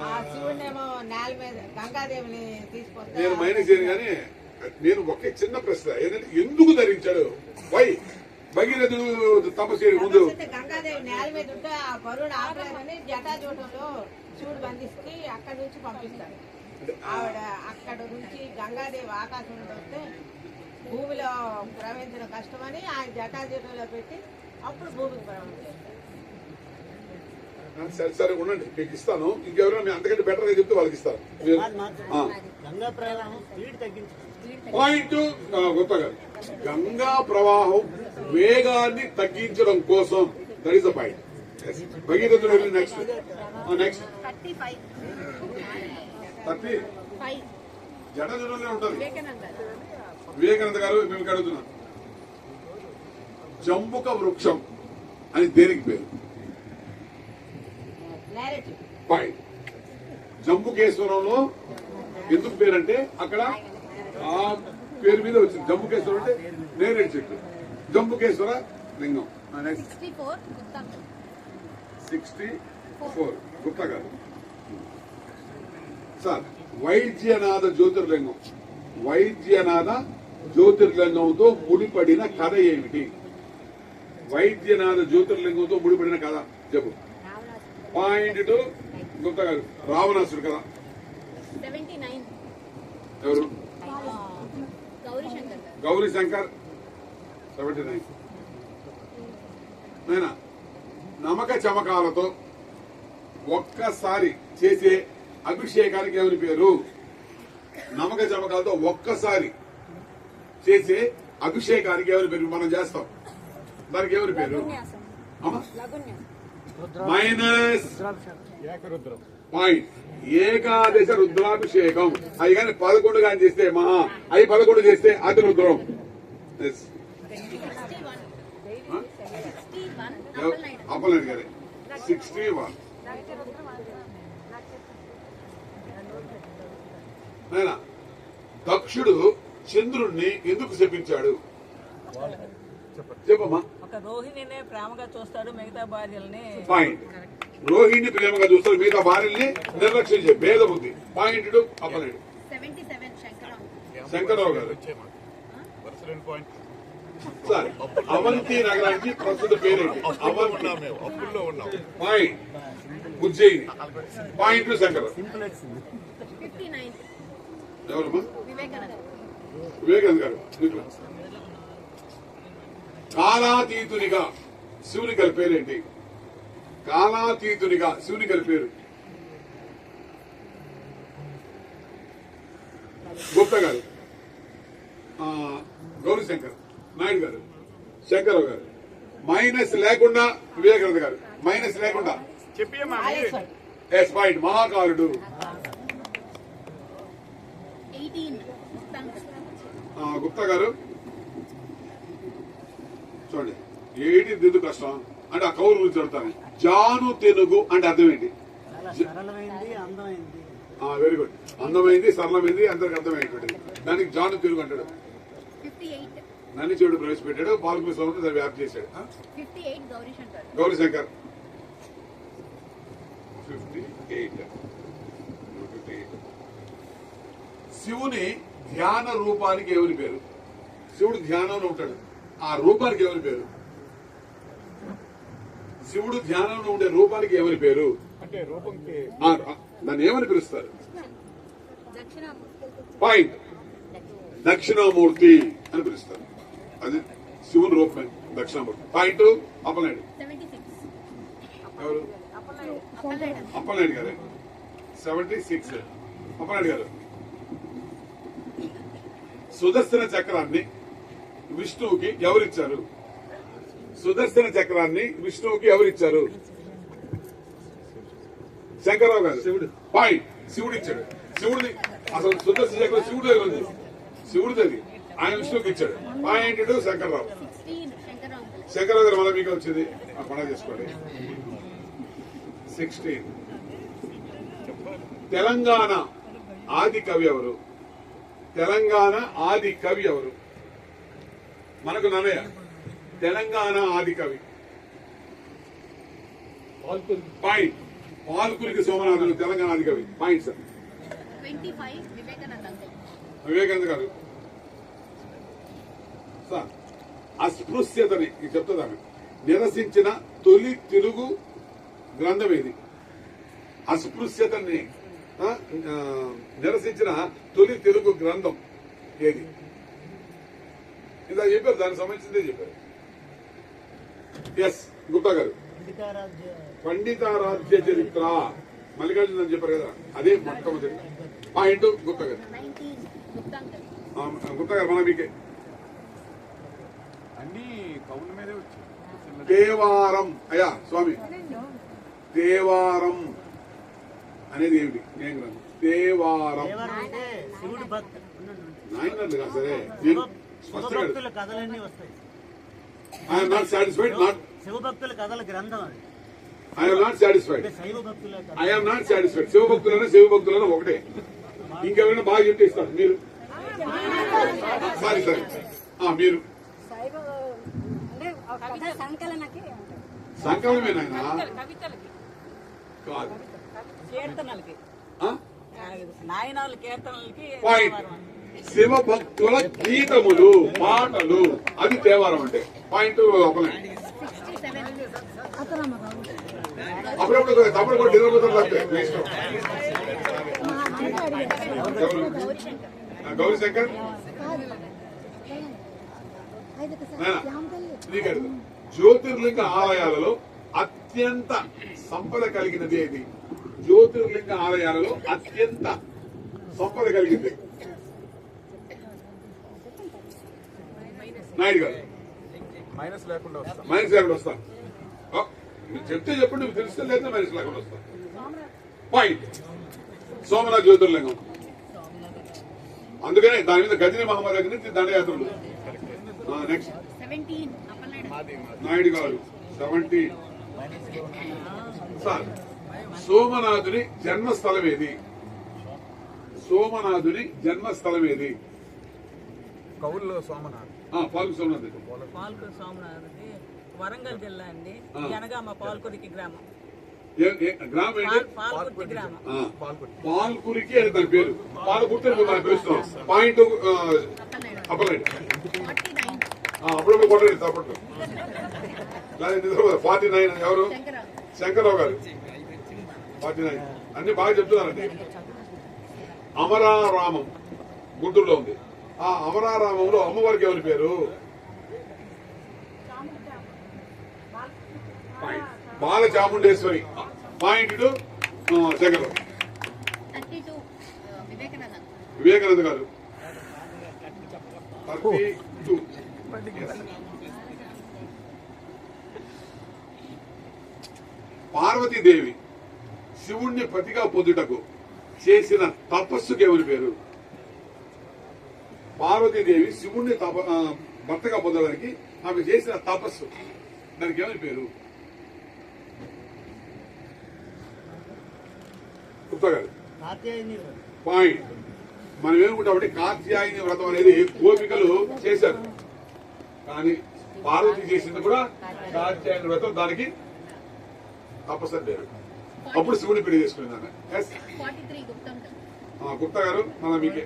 ఆ శివుడినేమో నేల మీద గంగాదేవిని తీసుకొస్తాడు. నేను మైనస్ చేయను కానీ నేను ఒకే చిన్న ప్రశ్న ఏంటంటే ఎందుకు ధరించాడు? వై? భగీరథుడు తపస్సు చేయడం ముందు గంగాదేవి నేల మీద ఉంటే ఆ పరువును ఆపలేదని జటాజూటంలో శివుడు బంధిస్తే అక్కడి నుంచి పంపిస్తాడు. ఆవిడ అక్కడ నుంచి గంగాదేవి ఆకాశంలో వస్తే భూమిలో ప్రవహించడం కష్టమని ఆయన జటాజూటంలో పెట్టి అప్పుడు భూమికి ప్రవహించారు. సరే సరే ఉండండి, మీకు ఇస్తాను. ఇంకెవరైనా అంతకంటే బెటర్ గా చెప్తే వాళ్ళకి ఇస్తాను. పాయింట్ గొప్ప గారు, గంగా ప్రవాహం వేగాన్ని తగ్గించడం కోసం. That is the point. భగీరథుడు వెళ్ళి నెక్స్ట్ 30 జటజుడులోనే ఉంటుంది. వివేకానంద గారు మేము అడుగుతున్నా, జంబుక వృక్షం అని దేనికి పేరు? పాయింట్. జంబుకేశ్వరంలో ఎందుకు పేరంటే అక్కడ పేరు మీద వచ్చింది. జంబుకేశ్వరం అంటే నేరేడు చెట్టు. జంబుకేశ్వర లింగం. నెక్స్ట్ 64 గుత్తంకల్ 64 గుప్తా గారు. సార్ వైద్యనాథ జ్యోతిర్లింగం. వైద్యనాథ జ్యోతిర్లింగంతో ముడిపడిన కథ ఏమిటి? వైద్యనాథ జ్యోతిర్లింగంతో ముడిపడిన కథ చెప్పు. పాయింట్ 2 గుప్తా గారు. రావణాసుడు కదా. 79 ఎవరు? గౌరీ శంకర్ గారు. గౌరీ శంకర్ 79. నేనా నమ్మక చమకాలతో ఒక్కసారి చేసే అభిషేకానికి ఎవరి పేరు? నమ్మక చమకాలతో ఒక్కసారి చేసే అభిషేకానికి ఎవరి పేరు? మనం చేస్తాం, దానికి ఎవరి పేరు? Minus point. ఏకాదశ రుద్రాభిషేకం. అవి కానీ 11 కానీ చేస్తే మహా, అవి 11 చేస్తే అతి రుద్రం. 61 అప్పలనాయుడు గారే 61. నాయనా దక్షుడు చంద్రుణ్ణి ఎందుకు శపించాడు? చెప్పమ్మా. ఒక రోహిణినే ప్రేమగా చూస్తాడు, మిగతా భార్యల్ని పాయింట్. రోహిణి ప్రేమగా చూస్తారు, మిగతా భార్యల్ని నిర్లక్ష్యం చేయ భేద బుద్ధి. పాయింట్ 2 అప్పలనాయుడు. 77 శంకరరావు. శంకరరావు గారు. వరుస 2 పాయింట్. సార్ అవంతి నగరానికి ప్రస్తుత పేరేంటి? అవంతి. ఉన్నాం మేము, అప్పుల్లో ఉన్నాం. పాయింట్ ఉజ్జయిని. పాయింట్ శంకర. 59 ఎవరమ్మా? వివేకానంద. వివేకానంద గారు. మీకు కాలాతీతునిగా శివుని గారి పేరేంటి? కాలాతీతునిగా శివుని గారి పేరు? గుప్తా గారు. గౌరీ శంకర్. నాయుడు గారు. శంకరరావు గారు. మైనస్ లేకుండా వివేకానంద గారు. మైనస్ లేకుండా చెప్పేమ్మా ఎస్ పాయింట్. మహాకాలుడు. 18 గుత్తంకల్. గుప్తా గారు చూడండి. 18 దిద్దు కష్టం అంటే ఆ కౌలు గురించి చెప్తాను. జాను తెనుగు అంటే అర్థం ఏంటి? సరళమైంది, అందమైంది. Very good. అందమైంది, సరళమైంది, అందరికి అర్థమైనటువంటిది. దానికి జాను తెలుగు అంటాడు. 58 నన్ను చెడు ప్రవేశపెట్టాడు. పాల్గొనే సంవత్సరం దాన్ని వ్యాప్తి చేశాడు. 58 గౌరీ శంకర్. గౌరీ శంకర్ 58. శివుని ధ్యాన రూపానికి ఎవరి పేరు? శివుడు ధ్యానంలో ఉంటాడు, ఆ రూపానికి ఎవరి పేరు? శివుడు ధ్యానంలో ఉండే రూపానికి ఎవరి పేరు? అంటే రూపంకి దాన్ని ఏమని పిలుస్తారు? దక్షిణామూర్తి. పాయింట్. దక్షిణామూర్తి అని పిలుస్తారు. అది శివుని రూపమే దక్షిణామూర్తి. పాయింట్ అప్పలనాయుడు. 76 ఎవరు? అప్పలనాయుడు. అప్పలనాయుడు గారే 76. అప్పలనాయుడు గారు. సుదర్శన చక్రాన్ని విష్ణువుకి ఎవరిచ్చారు? సుదర్శన చక్రాన్ని విష్ణువుకి ఎవరిచ్చారు? శంకరరావు గారు. శివుడు. పాయింట్. శివుడు ఇచ్చాడు. శివుడిని అసలు సుదర్శన చక్రం శివుడు దగ్గర ఉంది. శివుడిది అది, ఆయన విష్ణువుకి ఇచ్చాడు. పాయింట్ 2 శంకరరావు. 16 శంకరరావు. శంకరరావు గారు మళ్ళీ మీకు వచ్చింది. ఆ పండుగ చేసుకోండి. 16. తెలంగాణ ఆది కవి ఎవరు? తెలంగాణ ఆది కవి ఎవరు? మనకు నన్నయ్య. తెలంగాణ ఆది కవి పాయింట్. పాల్కురికి సోమనాథుడు తెలంగాణ ఆది కవి. Point sir. 25 Vivekananda uncle. Vivekananda గారు. సార్ అస్పృశ్యతని చెప్తుందా నిరసించిన తొలి తెలుగు గ్రంథం ఏది? అస్పృశ్యతని నిరసించిన తొలి తెలుగు గ్రంథం ఏది? ఇలా చెప్పారు, దానికి సంబంధించిందే చెప్పారు. ఎస్ గుప్తా గారు. పండితారాధ్య చరిత్ర మల్లికార్జున అని చెప్పారు కదా, అదే మొట్టమొదటి పాయింట్. గుప్తా గారు. 19 గుత్తంకల్. గుప్తా గారు మన మీకే. అన్ని కౌల మీదే వచ్చాయి. దేవారం. అయ్యా స్వామి, దేవారం అనేది ఏమిటి? ఏం గ్రంథం? దేవారం. శివుడు భక్తి నాయనర్లు కాదు సరే, నేను స్పష్టంగా శివభక్తుల కథలన్నీ వస్తాయి. I'm not satisfied. నాట్ శివభక్తుల కథల గ్రంథం అది. I'm not satisfied. శైవ భక్తుల కథ. I'm not satisfied. శివభక్తులైనా శివభక్తులైనా ఒకటే. ఇంకెవరైనా బాగా చెప్తే ఇస్తారు మీరు. సారీ మీరు అంటే ఒక కథ సంకలనకి సంకలనమేనా కవితలకి కాదు కీర్తనలకి ఆ? నాయనాలు కీర్తనలకి పాయింట్ శివ భక్తుల గీతములు పాటలు అది దేవారం అంటే పాయింట్ ఒకనే 67 అప్పుడప్పుడు తప్పుడు కూడా నిలబడుతుంది లేకపోతే మీ ఇష్టం. ఎవరు? గౌరీ శంకర్ నీకు అడుగు. జ్యోతిర్లింగ ఆలయాలలో అత్యంత సంపద కలిగినది ఏది? జ్యోతిర్లింగ ఆలయాలలో అత్యంత సంపద కలిగింది నాయుడు గారు. మైనస్ లేకుండా వస్తాం. మైనస్ లేకుండా వస్తా. మీరు చెప్తే చెప్పండి, మీకు తెలిస్తే లేదా మైనస్ లేకుండా వస్తా. పాయింట్ సోమనాథ్ జ్యోతిర్లింగం. అందుకనే దాని మీద గజని మహమ్మద్ దగ్గర నుంచి దండయాత్రలు. నెక్స్ట్ 17 అప్పలనాయుడు నాయుడు గారు 70. సార్ సోమనాథుని జన్మస్థలం ఏది? సోమనాథుని జన్మస్థలం ఏది? కౌల్లో సోమనాథ్. పాల్కు సోమనాథ్. పాల్కూరు సోమనాథ్కి వరంగల్ జిల్లా అండి. జనగామ పాల్కురికి గ్రామం. గ్రామం ఏంటి? పాల్కుర్తి గ్రామం. పాల్కురికి అని దాని పేరు. పాలకుర్తి మనం పిలుస్తున్నాం. పాయింట్ అప్పలనాయుడు. 49 అప్పుడప్పుడు కొట్టండి తప్పట్లు. 49 ఎవరు? శంకర్రావు గారు 49. అన్ని బాగా చెప్తున్నారండి. అమరారామం గుంటూరులో ఉంది. ఆ అమరారామంలో అమ్మవారికి ఎవరి పేరు? బాలచాముండేశ్వరి. పాయింట్ శంకర్రావు. 32 వివేకానంద వివేకానంద గారు 32. పార్వతీదేవి శివుణ్ణి పతిగా పొందుటకు చేసిన తపస్సుకి ఎవరి పేరు? పార్వతీదేవి శివుణ్ణి భర్తగా పొందడానికి ఆమె చేసిన తపస్సు, దానికి ఎవరి పేరు? గుప్తా గారు. పాయింట్. మనం ఏమనుకుంటామంటే కాత్యాయని వ్రతం అనేది గోపికలు చేశారు, కానీ పార్వతి చేసింది కూడా కాత్యాయని వ్రతం. దానికి తపస్సు పేరు. అప్పుడు శివుని పెళ్లి చేసుకున్నాను. 43 గుప్తా గారు మన మీకే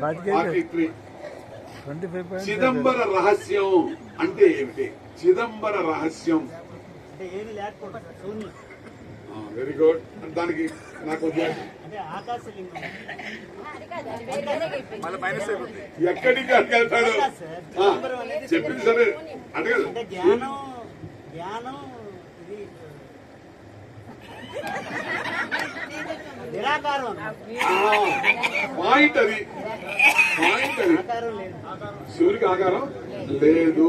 43. చిదంబర రహస్యం అంటే ఏమిటి? చిదంబర రహస్యం అంటే ఏమి లేకపోతే శూన్యం. Very good. దానికి నాకు అంటే ఆకాశలింగం. మళ్ళీ మైనస్ అయిపోతుంది. ఎక్కడికి అడగలుగుతాడు చెప్పింది సరే అడగదు. అంటే జ్ఞానం జ్ఞానం ఇది నిరాకారం. పాయింట్ అది. పాయింట్ అది. ఆకారం లేదు. శివుడికి ఆకారం లేదు.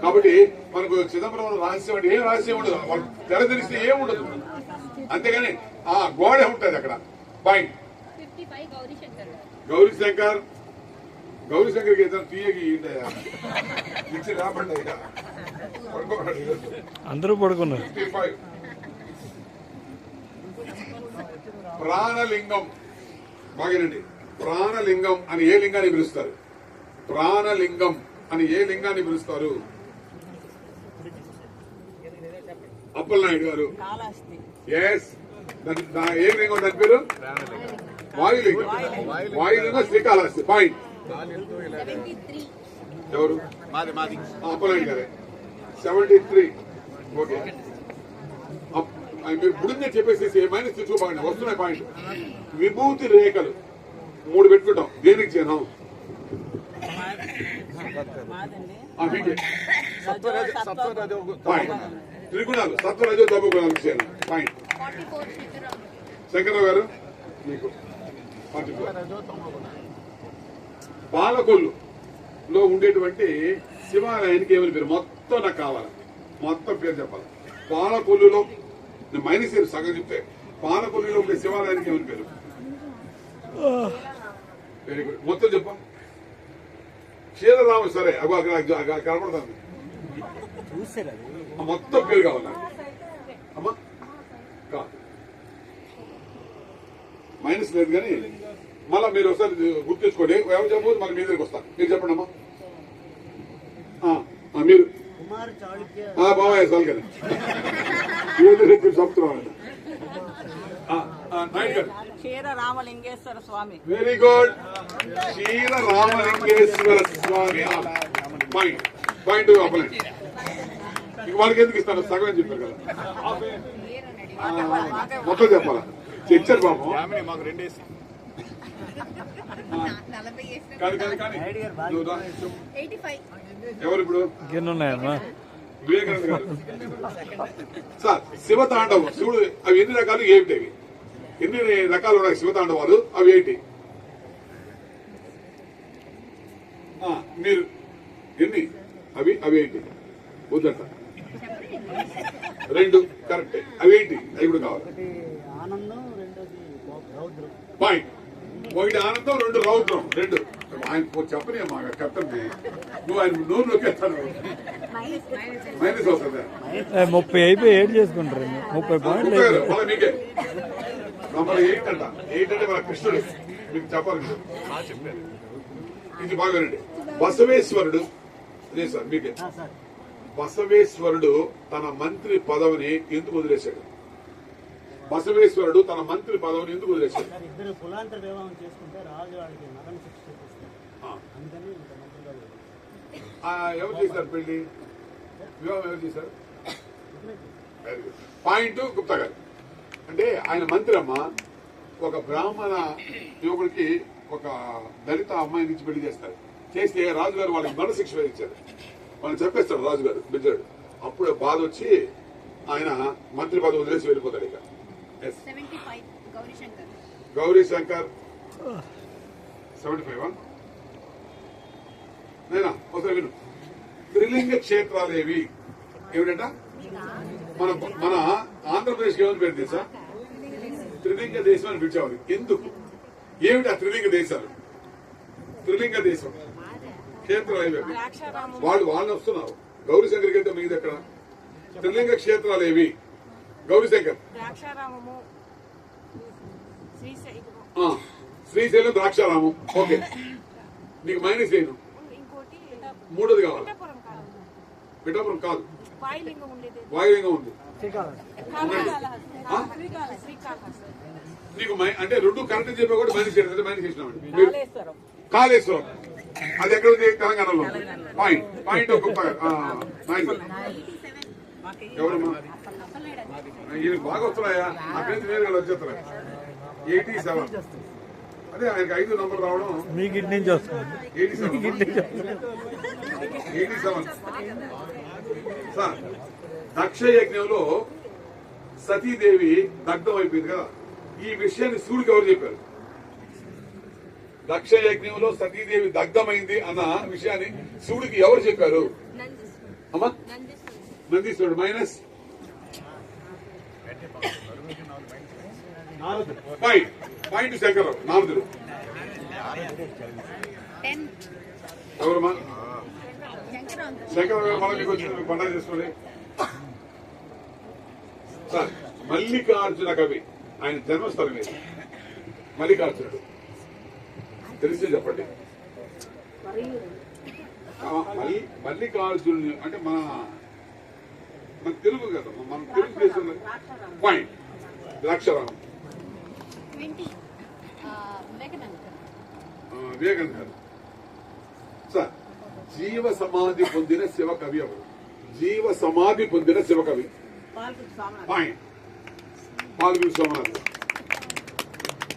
కాబట్టి మనకు చిదంబరం రహస్యం అంటే ఏం రహస్యం ఉండదు. తెర తెరిస్తే ఏం ఉండదు, అంతేగాని ఆ గోడే ఉంటది అక్కడ. పాయింట్ 55 గౌరీశంకర్ గౌరీశంకర్కి ఏదైనా తీయకి ఇచ్చి రాబండి అందరూ పడుకున్నారు. 55. ప్రాణలింగం. బాగానండి. ప్రాణలింగం అని ఏ లింగాన్ని పిలుస్తారు? ప్రాణలింగం అని ఏ లింగాన్ని పిలుస్తారు? అప్పలనాయుడు గారు. కాళహస్తి. ఎస్. ఏ లింగం దాని పేరు? వాయులింగం. వాయులింగం శ్రీకాళహస్తి. పాయింట్. 73 ఎవరు? మాది అప్పలనాయుడు గారే 73. ఓకే. మీరు బుడిని చెప్పేసి మైనస్ తెచ్చుకోబాగండి. వస్తున్నాయి పాయింట్. విభూతి రేఖలు 3 పెట్టుకుంటాం. దేనికి చేయను? మాదండి. పాయింట్. త్రిగుణాలు సత్వరజో తమోగుణాలకు చేయను. పాయింట్. 44 శంకరరావు గారు మీకు 44. పాలకొల్లులో ఉండేటువంటి శివాలయానికి ఏమని పేరు? మొత్తం నాకు కావాలి, మొత్తం పేరు చెప్పాలి. పాలకొల్లులో మైనస్ సగం చెప్తే పాలకొల్లులో ఉండే శివాలయానికి ఏమని పేరు? Very good. మొత్తం చెప్ప. క్షీరరామ సరే అగో అక్కడ కనపడతాను. మొత్తం పేరు కావాలా అమ్మా? కాదు, మైనస్ లేదు కానీ మళ్ళీ మీరు ఒకసారి గుర్తించుకోండి. ఎవరు చెప్పబోదు మళ్ళీ మీ దగ్గరికి వస్తాను. మీరు చెప్పండి అమ్మా. మీరు కుమార్ చాళుక్య బాబాయ్ చాలు కదా చెప్తున్నాను. నాయుడు గారు క్షీర రామలింగేశ్వర స్వామి. Very good. క్షీర రామలింగేశ్వర స్వామి. పాయింట్ అప్పలేదు. ఇక వాళ్ళకి ఎందుకు ఇస్తాను? సగం అని చెప్పారు కదా, మొత్తం చెప్పాలా? తెచ్చారు పాపం. యామిని మాకు 2 వేసి కానీ నువ్వు రా. 85. ఎవరు ఇప్పుడు? ఉన్నాయమ్మా వివేకానంద గారు. సార్, శివతాండవం శివుడు అవి ఎన్ని రకాలు ఏమిటి? అవి ఎన్ని రకాలు ఉన్నాయి శివతాండవాలు? అవి ఏంటి? మీరు ఎన్ని? అవి ఏంటి? వద్దంట. 2 కరెక్ట్. అవి ఏంటి? అవి కూడా కావాలి. ఒకటి ఆనందం, రెండోది రౌద్రం. పాయింట్. 1 ఆనందం, 2 రౌద్రం. 2 ఆయన చెప్పని అమ్మా కర్తండి. నువ్వు ఆయన నోరు నొక్కేస్తాను. మైనస్ వస్తుంది. 30 అయిపోయి 8 చేసుకుంటారు. 30 పాయింట్లు మళ్ళీ మీకే మళ్ళీ 8 అంట. 8 అంటే మన కృష్ణుడు. మీకు చెప్పాలి మీరు. చెప్పారు. ఇది బాగా రండి. బసవేశ్వరుడు అదే సార్ మీకే. సార్ బసవేశ్వరుడు తన మంత్రి పదవిని ఎందుకు వదిలేశాడు? బసవేశ్వరుడు తన మంత్రి పదవిని ఎందుకు వదిలేశాడు? సార్ ఇద్దరు కులాంతర వివాహం చేసుకుంటే రాజు వాడికి మరణ శిక్ష చూపిస్తారు. అందుకని ఇంత మంత్రిగా లేదు. ఎవరు చేశారు పెళ్లి? వివాహం ఎవరు చేశారు? పాయింట్ గుప్తా గారు. అంటే ఆయన మంత్రి అమ్మ ఒక బ్రాహ్మణ యువకుడికి ఒక దళిత అమ్మాయి నుంచి పెళ్లి చేస్తారు. చేస్తే రాజుగారు వాళ్ళకి మరణ శిక్ష విధించారు. వాళ్ళు చెప్పేస్తాడు రాజుగారు బిడ్డాడు. అప్పుడు బాధ వచ్చి ఆయన మంత్రి పదవి వదిలేసి వెళ్ళిపోతాడు. ఇక 75. గౌరీశంకర్. గౌరీ శంకర్ 75. నేనా ఒకసారి విను. త్రిలింగ క్షేత్రాలు ఏవి? ఏమిటంట? మన ఆంధ్రప్రదేశ్ ఏమని పేరు తెలుసా? త్రిలింగ దేశం అని పిలిచేవారు. ఎందుకు? ఏమిటి ఆ త్రిలింగ దేశాలు? త్రిలింగ దేశం క్షేత్రాలు ఏవి? వాళ్ళు వస్తున్నారు. గౌరీ శంకర్కి వెళ్తే మీది ఎక్కడ? త్రిలింగ క్షేత్రాలు ఏవి? గౌరీ శంకర్. ద్రాక్షారామము, శ్రీశైలం, శ్రీశైలం, ద్రాక్షారామం. ఓకే, నీకు మైనస్ చేయను. ఇంకోటి మూడోది కావాలి. పిఠాపురం కాదు, పిఠాపురం కాదు, వాయులింగం ఉండేది, వాయులింగం ఉంది. శ్రీకాళహస్తి. నీకు అంటే 2 కరెక్ట్ చెప్పా కూడా మైనస్ చేయడం. మైనస్ చేసినామండి. కాళేశ్వరం. కాళేశ్వరం అది ఎక్కడ ఉంది? తెలంగాణలో. పాయింట్ ఒక్కొక్క ఎవరమ్మా? ఈయన బాగా వస్తున్నాయా? అక్కడి వేరు వచ్చేస్తున్నాయి. 87. అదే ఆయనకి 5 నంబర్ రావడం. మీకు ఇటు నుంచి వస్తుంది. 87. సార్, దక్ష యజ్ఞంలో సతీదేవి దగ్ధం అయిపోయింది కదా. ఈ విషయాన్ని శివుడికి ఎవరు చెప్పారు? దక్ష యజ్ఞంలో సతీదేవి దగ్ధమైంది అన్న విషయాన్ని శివుడికి ఎవరు చెప్పారు? అమ్మా, నందీశ్వరుడు. మైనస్. పాయింట్ శంకరరావు, నారదుడు. 10. ఎవరమ్మా? శంకరాంక. శంకరరావు. మళ్ళీ మీకు వచ్చింది పండుగ చేసుకోండి. సార్, మల్లికార్జున కవి ఆయన జన్మస్థలం ఏది? మల్లికార్జునుడు తెలిస్తే చెప్పండి. మల్లికార్జునుడు అంటే మన తెలుగు కదా, మన తెలుగు దేశంలో. పాయింట్. ద్రాక్షారామం. 20. వివేకానంద. వివేకానంద గారు. సార్, జీవ సమాధి పొందిన శివ కవి ఎవరు? జీవ సమాధి పొందిన శివ కవి. పాయింట్. పాల్గొని సోమనాథ్.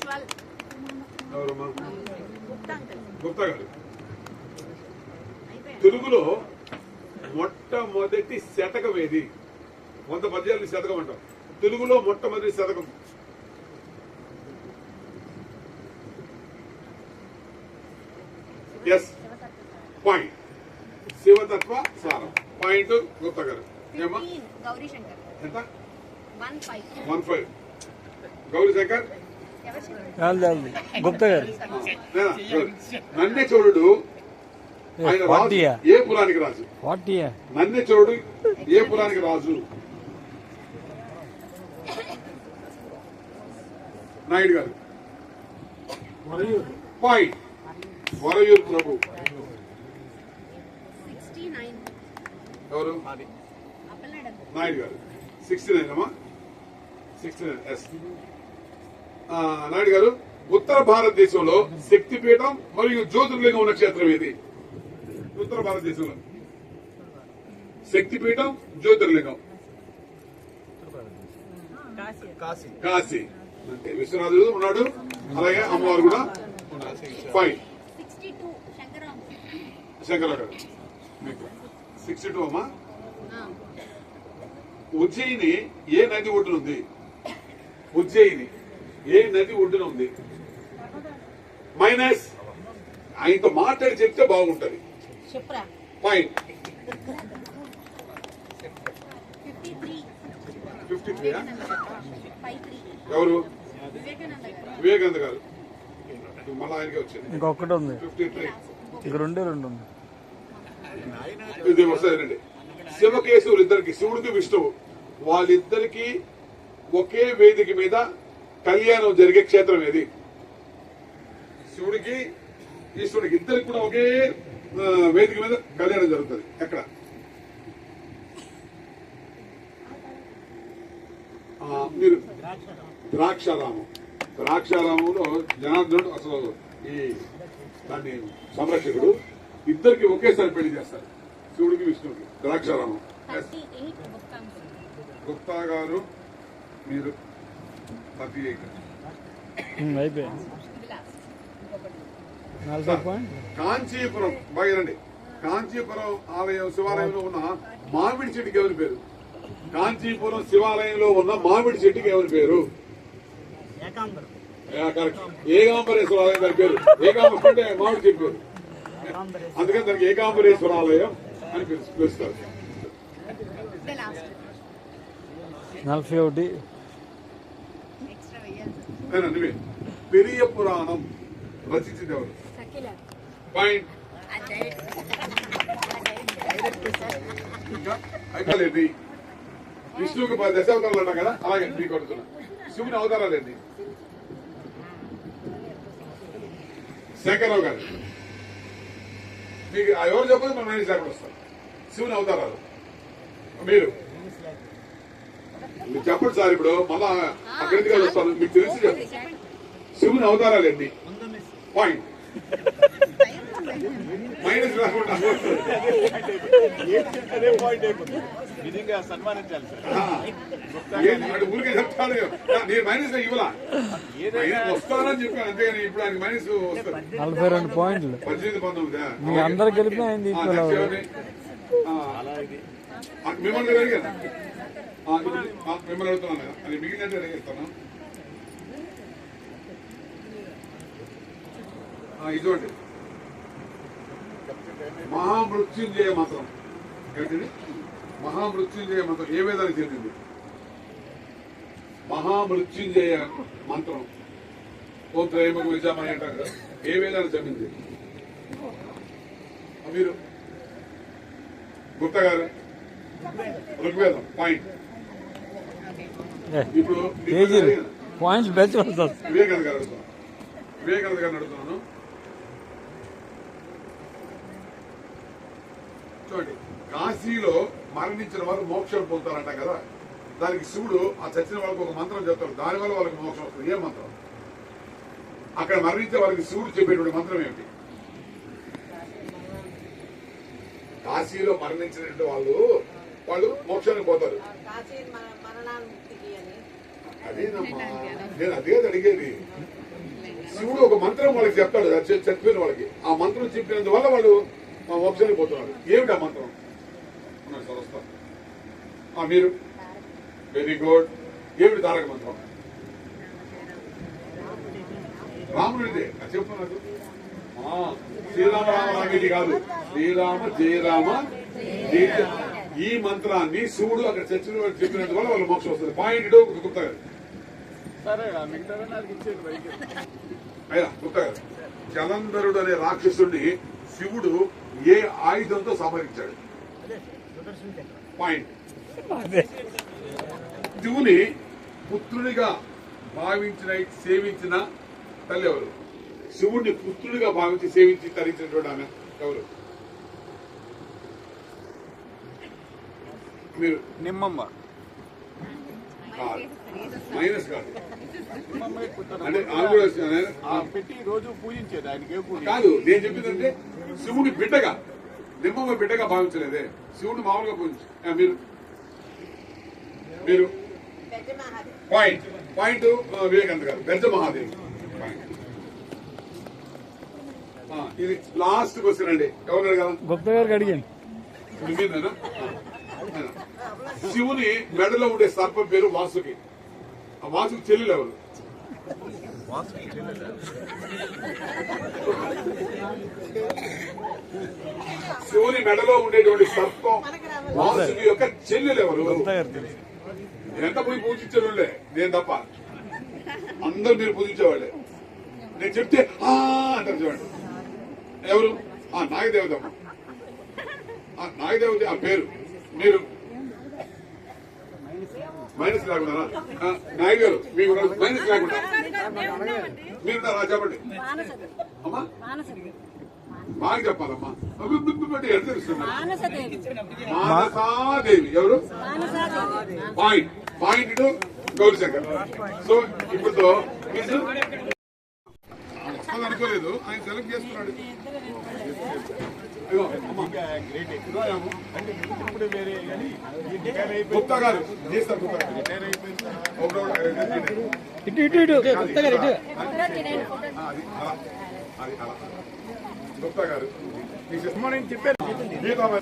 12. ఎవరమ్మా? గుప్తా గారు. తెలుగులో మొట్టమొదటి శతకం ఏది? 100 పద్యాలని శతకం అంటాం. తెలుగులో మొట్టమొదటి శతకం. ఎస్. పాయింట్. శివతత్వ సారం. పాయింట్ గుప్తా గారు. ఏమా? 15. గౌరీశంకర్. ఎంత? 15. 15. గౌరీ శంకర్. ఎవరు చెప్పారు? చాలు గుప్తా గారు. నన్నే చోడుడు ఆయన రాజు. ఏ పురానికి రాజు? 40. నన్నే చోడు ఏ పురానికి రాజు? నాయుడు గారు. పాయింట్. వరయూరు ప్రభు 69 ఎవరు? అప్పలనాయుడు నాయుడు గారు 69 అమ్మా. 69 ఎస్. నాయుడు గారు, ఉత్తర భారతదేశంలో శక్తిపీఠం మరియు జ్యోతిర్లింగం ఉన్న క్షేత్రం ఏది? ఉత్తర భారతదేశంలో శక్తిపీఠం జ్యోతిర్లింగం. కాశీ. కాశీ అంటే విశ్వనాథుడు ఉన్నాడు, అలాగే అమ్మవారు కూడా ఉన్నారు. ఫైన్. 62 శంకరాం శంకరరావు గారు మీకు 62 అమ్మా. ఉజ్జయిని ఏ నది ఒడ్డున ఉంది? ఉజ్జయిని ఏ నది ఒడ్డున ఉంది? మైనస్. ఆయనతో మాట్లాడి చెప్తే బాగుంటది. చెప్పురా. పాయింట్. 53 53 53 ఎవరు? వివేకానంద గారు వివేకానంద గారు. మళ్ళీ ఆయనకే వచ్చింది ఇంకొకటి ఉంది, 53. ఇంక రెండు ఉంది. ఇది వస్తాయండి. శివకేశవులు ఇద్దరికి, శివుడికి విష్ణువు, వాళ్ళిద్దరికి ఒకే వేదిక మీద కళ్యాణం జరిగే క్షేత్రం ఏది? శివుడికి ఈశ్వరుడికి ఇద్దరికి కూడా ఒకే వేదిక మీద కళ్యాణం జరుగుతుంది. ఎక్కడ? మీరు ద్రాక్షారామం. ద్రాక్షారామంలో జనార్దనుడు అసలు ఈ దాన్ని సంరక్షకుడు, ఇద్దరికి ఒకేసారి పెళ్లి చేస్తారు, శివుడికి విష్ణువుకి. ద్రాక్షారామం. 38 బుక్కాంశం గుప్తా గారు మీరు 38. అయిపోయింది. విలాస్ ఇంకొకటి 40 పాయింట్. కాంచీపురం బాగానండి. కాంచీపురం ఆలయం శివాలయంలో ఉన్న మామిడి చెట్టుకి ఎవరి పేరు? కాంచీపురం శివాలయంలో ఉన్న మామిడి చెట్టుకి ఎవరి పేరు? ఏకాంబరం. కరెక్ట్. ఏకాంబరేశ్వర ఆలయం దాని పేరు. ఏకాంబరం అంటే మామిడి చెట్టు పేరు, అందుకని దానికి ఏకాంబరేశ్వర ఆలయం అని పిలుస్తారు. ఇదే లాస్ట్ 41. ఎక్స్ట్రా వేయాలి నేనండి. పెరియ పురాణం రచించింది ఎవరు? సకిల పాయింట్. ఇంకా అయిపోలేండి. విష్ణువుకి 10 దశావతారాలు ఉన్నా కదా, అలాగే మీకు అడుగుతున్నా. శివుని అవతారాలేండి? శంకరరావు గారు. మీకు ఎవరు చెప్పదు, మన మనిషి లేకుండా వస్తారు. శివుని అవతారాలు మీరు చెప్పండి సార్. ఇప్పుడు మళ్ళా అక్కడికి వస్తాను, మీకు తెలిసి చెప్పండి. శివుని అవతారాలేండి? పాయింట్. మైనస్ రాకుండా అదే పాయింట్ అయిపోతుంది. నిజంగా సన్మానించాలి సార్. ఊరికే చెప్తాను, నేను మైనస్ ఇవ్వలా, వస్తానని చెప్పాను అంతేగాని ఇప్పుడు ఆయనకి మైనస్ వస్తారు. 42 పాయింట్లు. 18, 19 మీ అందరు కలిపి ఆయన తీసుకోవాలి. మిమ్మల్ని అడిగాను, మిమ్మల్ని అడుగుతున్నాను కదా, అది మిగిలినట్టు అడిగేస్తాను. ఇటువంటి మహామృత్యుంజయ మంత్రం ఏంటిది? మహామృత్యుంజయ మంత్రం ఏ వేదానికి చెందింది? మహామృత్యుంజయ మంత్రం ఓం త్రయముఖ విజామని అంటారు కదా, ఏ వేదానికి చెందింది? మీరు గుప్తా గారు ఋగ్వేదం. పాయింట్. ఇప్పుడు పాయింట్స్ బెస్ట్ వస్తుంది. వివేకానంద గారు అడుగుతున్నాను, వివేకానంద గారిని అడుగుతున్నాను. చూడండి, కాశీలో మరణించిన వారు మోక్షం పొందుతారంట కదా, దానికి శివుడు ఆ చచ్చిన వాళ్ళకి ఒక మంత్రం చెప్తాడు, దానివల్ల వాళ్ళకి మోక్షం వస్తుంది. ఏ మంత్రం? అక్కడ మరణించే వాళ్ళకి శివుడు చెప్పేటువంటి మంత్రం ఏమిటి? కాశీలో మరణించినటువంటి వాళ్ళు మోక్షానికి పోతారు. కాశీ మరణాన్ముక్తికి అని. అదేనమ్మా, నేను అదే అడిగేది. శివుడు ఒక మంత్రం వాళ్ళకి చెప్తాడు, చచ్చిపోయిన వాళ్ళకి. ఆ మంత్రం చెప్పినందువల్ల వాళ్ళు మోక్షానికి పోతున్నారు. ఏమిటి ఆ మంత్రం? సార్ వస్తా. మీరు వెరీ గుడ్. ఏమిటి తారక మంత్రం? రాముడిదే చెప్పు నాకు. శ్రీరామ రామ రామేది కాదు, శ్రీరామ జయరామ జయ. ఈ మంత్రాన్ని శివుడు అక్కడ చచ్చిన వాడు చెప్పినందువల్ల వాళ్ళు మోక్షం వస్తుంది. పాయింట్ గుప్తా గారు. సరే మిగతా నాకు ఇచ్చేది బయట. అయ్యా గుప్తా గారు, జలంధరుడు అనే రాక్షసుడిని శివుడు ఏ ఆయుధంతో సంహరించాడు? పాయింట్. శివుని పుత్రునిగా భావించిన సేవించిన తల్లి ఎవరు? శివుడిని పుత్రుడిగా భావించి సేవించి తరించినటువంటి ఆమె ఎవరు? మీరు నిమ్మమ్మ. కాదు, మైనస్ కాదు. అంటే ఆమె కూడా ఆ పెట్టి రోజు పూజించేది ఆయనకి ఏ పూజ కాదు. నేను చెప్పిందంటే శివుడి బిడ్డగా, నిమ్మమ్మ బిడ్డగా భావించలేదే, శివుడిని మామూలుగా పూజించు. మీరు మీరు పెద్ద మహాదేవ్. పాయింట్ వివేకానంద గారు పెద్ద మహాదేవి పాయింట్. ఇది లాస్ట్ క్వశ్చన్ అండి. ఎవరు అడగాల? గుప్తా గారికి అడిగాను. మీరేనా? శివుని మెడలో ఉండే సర్పం పేరు వాసుకి. ఆ వాసుకి చెల్లెలు ఎవరు? శివుని మెడలో ఉండేటువంటి సర్పం వాసుకి యొక్క చెల్లెలు ఎవరు? గుప్తా గారు తెలుసు. ఎంత పోయి పూజించేవాళ్ళే, నేను తప్ప. అందరూ మీరు పూజించేవాళ్ళే. నేను చెప్తే అంటారు చూడండి. ఎవరు? నాగదేవతమ్మ. నాగదేవత ఆ పేరు. మీరు మైనస్ లేకుండా నాయుడు గారు మీకు మైనస్ లేకుండా మీరు చెప్పండి అమ్మా. బాగా చెప్పాలమ్మా. ఎంత తెలుస్తుంది? మానసాదేవి ఎవరు? పాయింట్ గౌరీశంకర్. సో ఇప్పుడు అనుకోలేదు, ఆయన సెలెక్ట్ చేసుకున్నాడు. గ్రేట్ ఎక్కువ అంటే ఇప్పుడు వేరే కానీ రిటైర్ అయిపోయి గుప్తా గారు చేస్తారు. గుప్తా గారు రిటైర్ అయిపోయిన తర్వాత ఇటు గుప్తా గారు ఇటు. అది అలా గుప్తా గారు నేను చెప్పాను.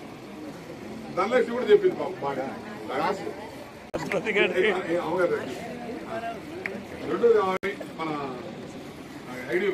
ధనలక్ష్మి కూడా చెప్పింది బాగా. అవును. రెండోది మన ఐడి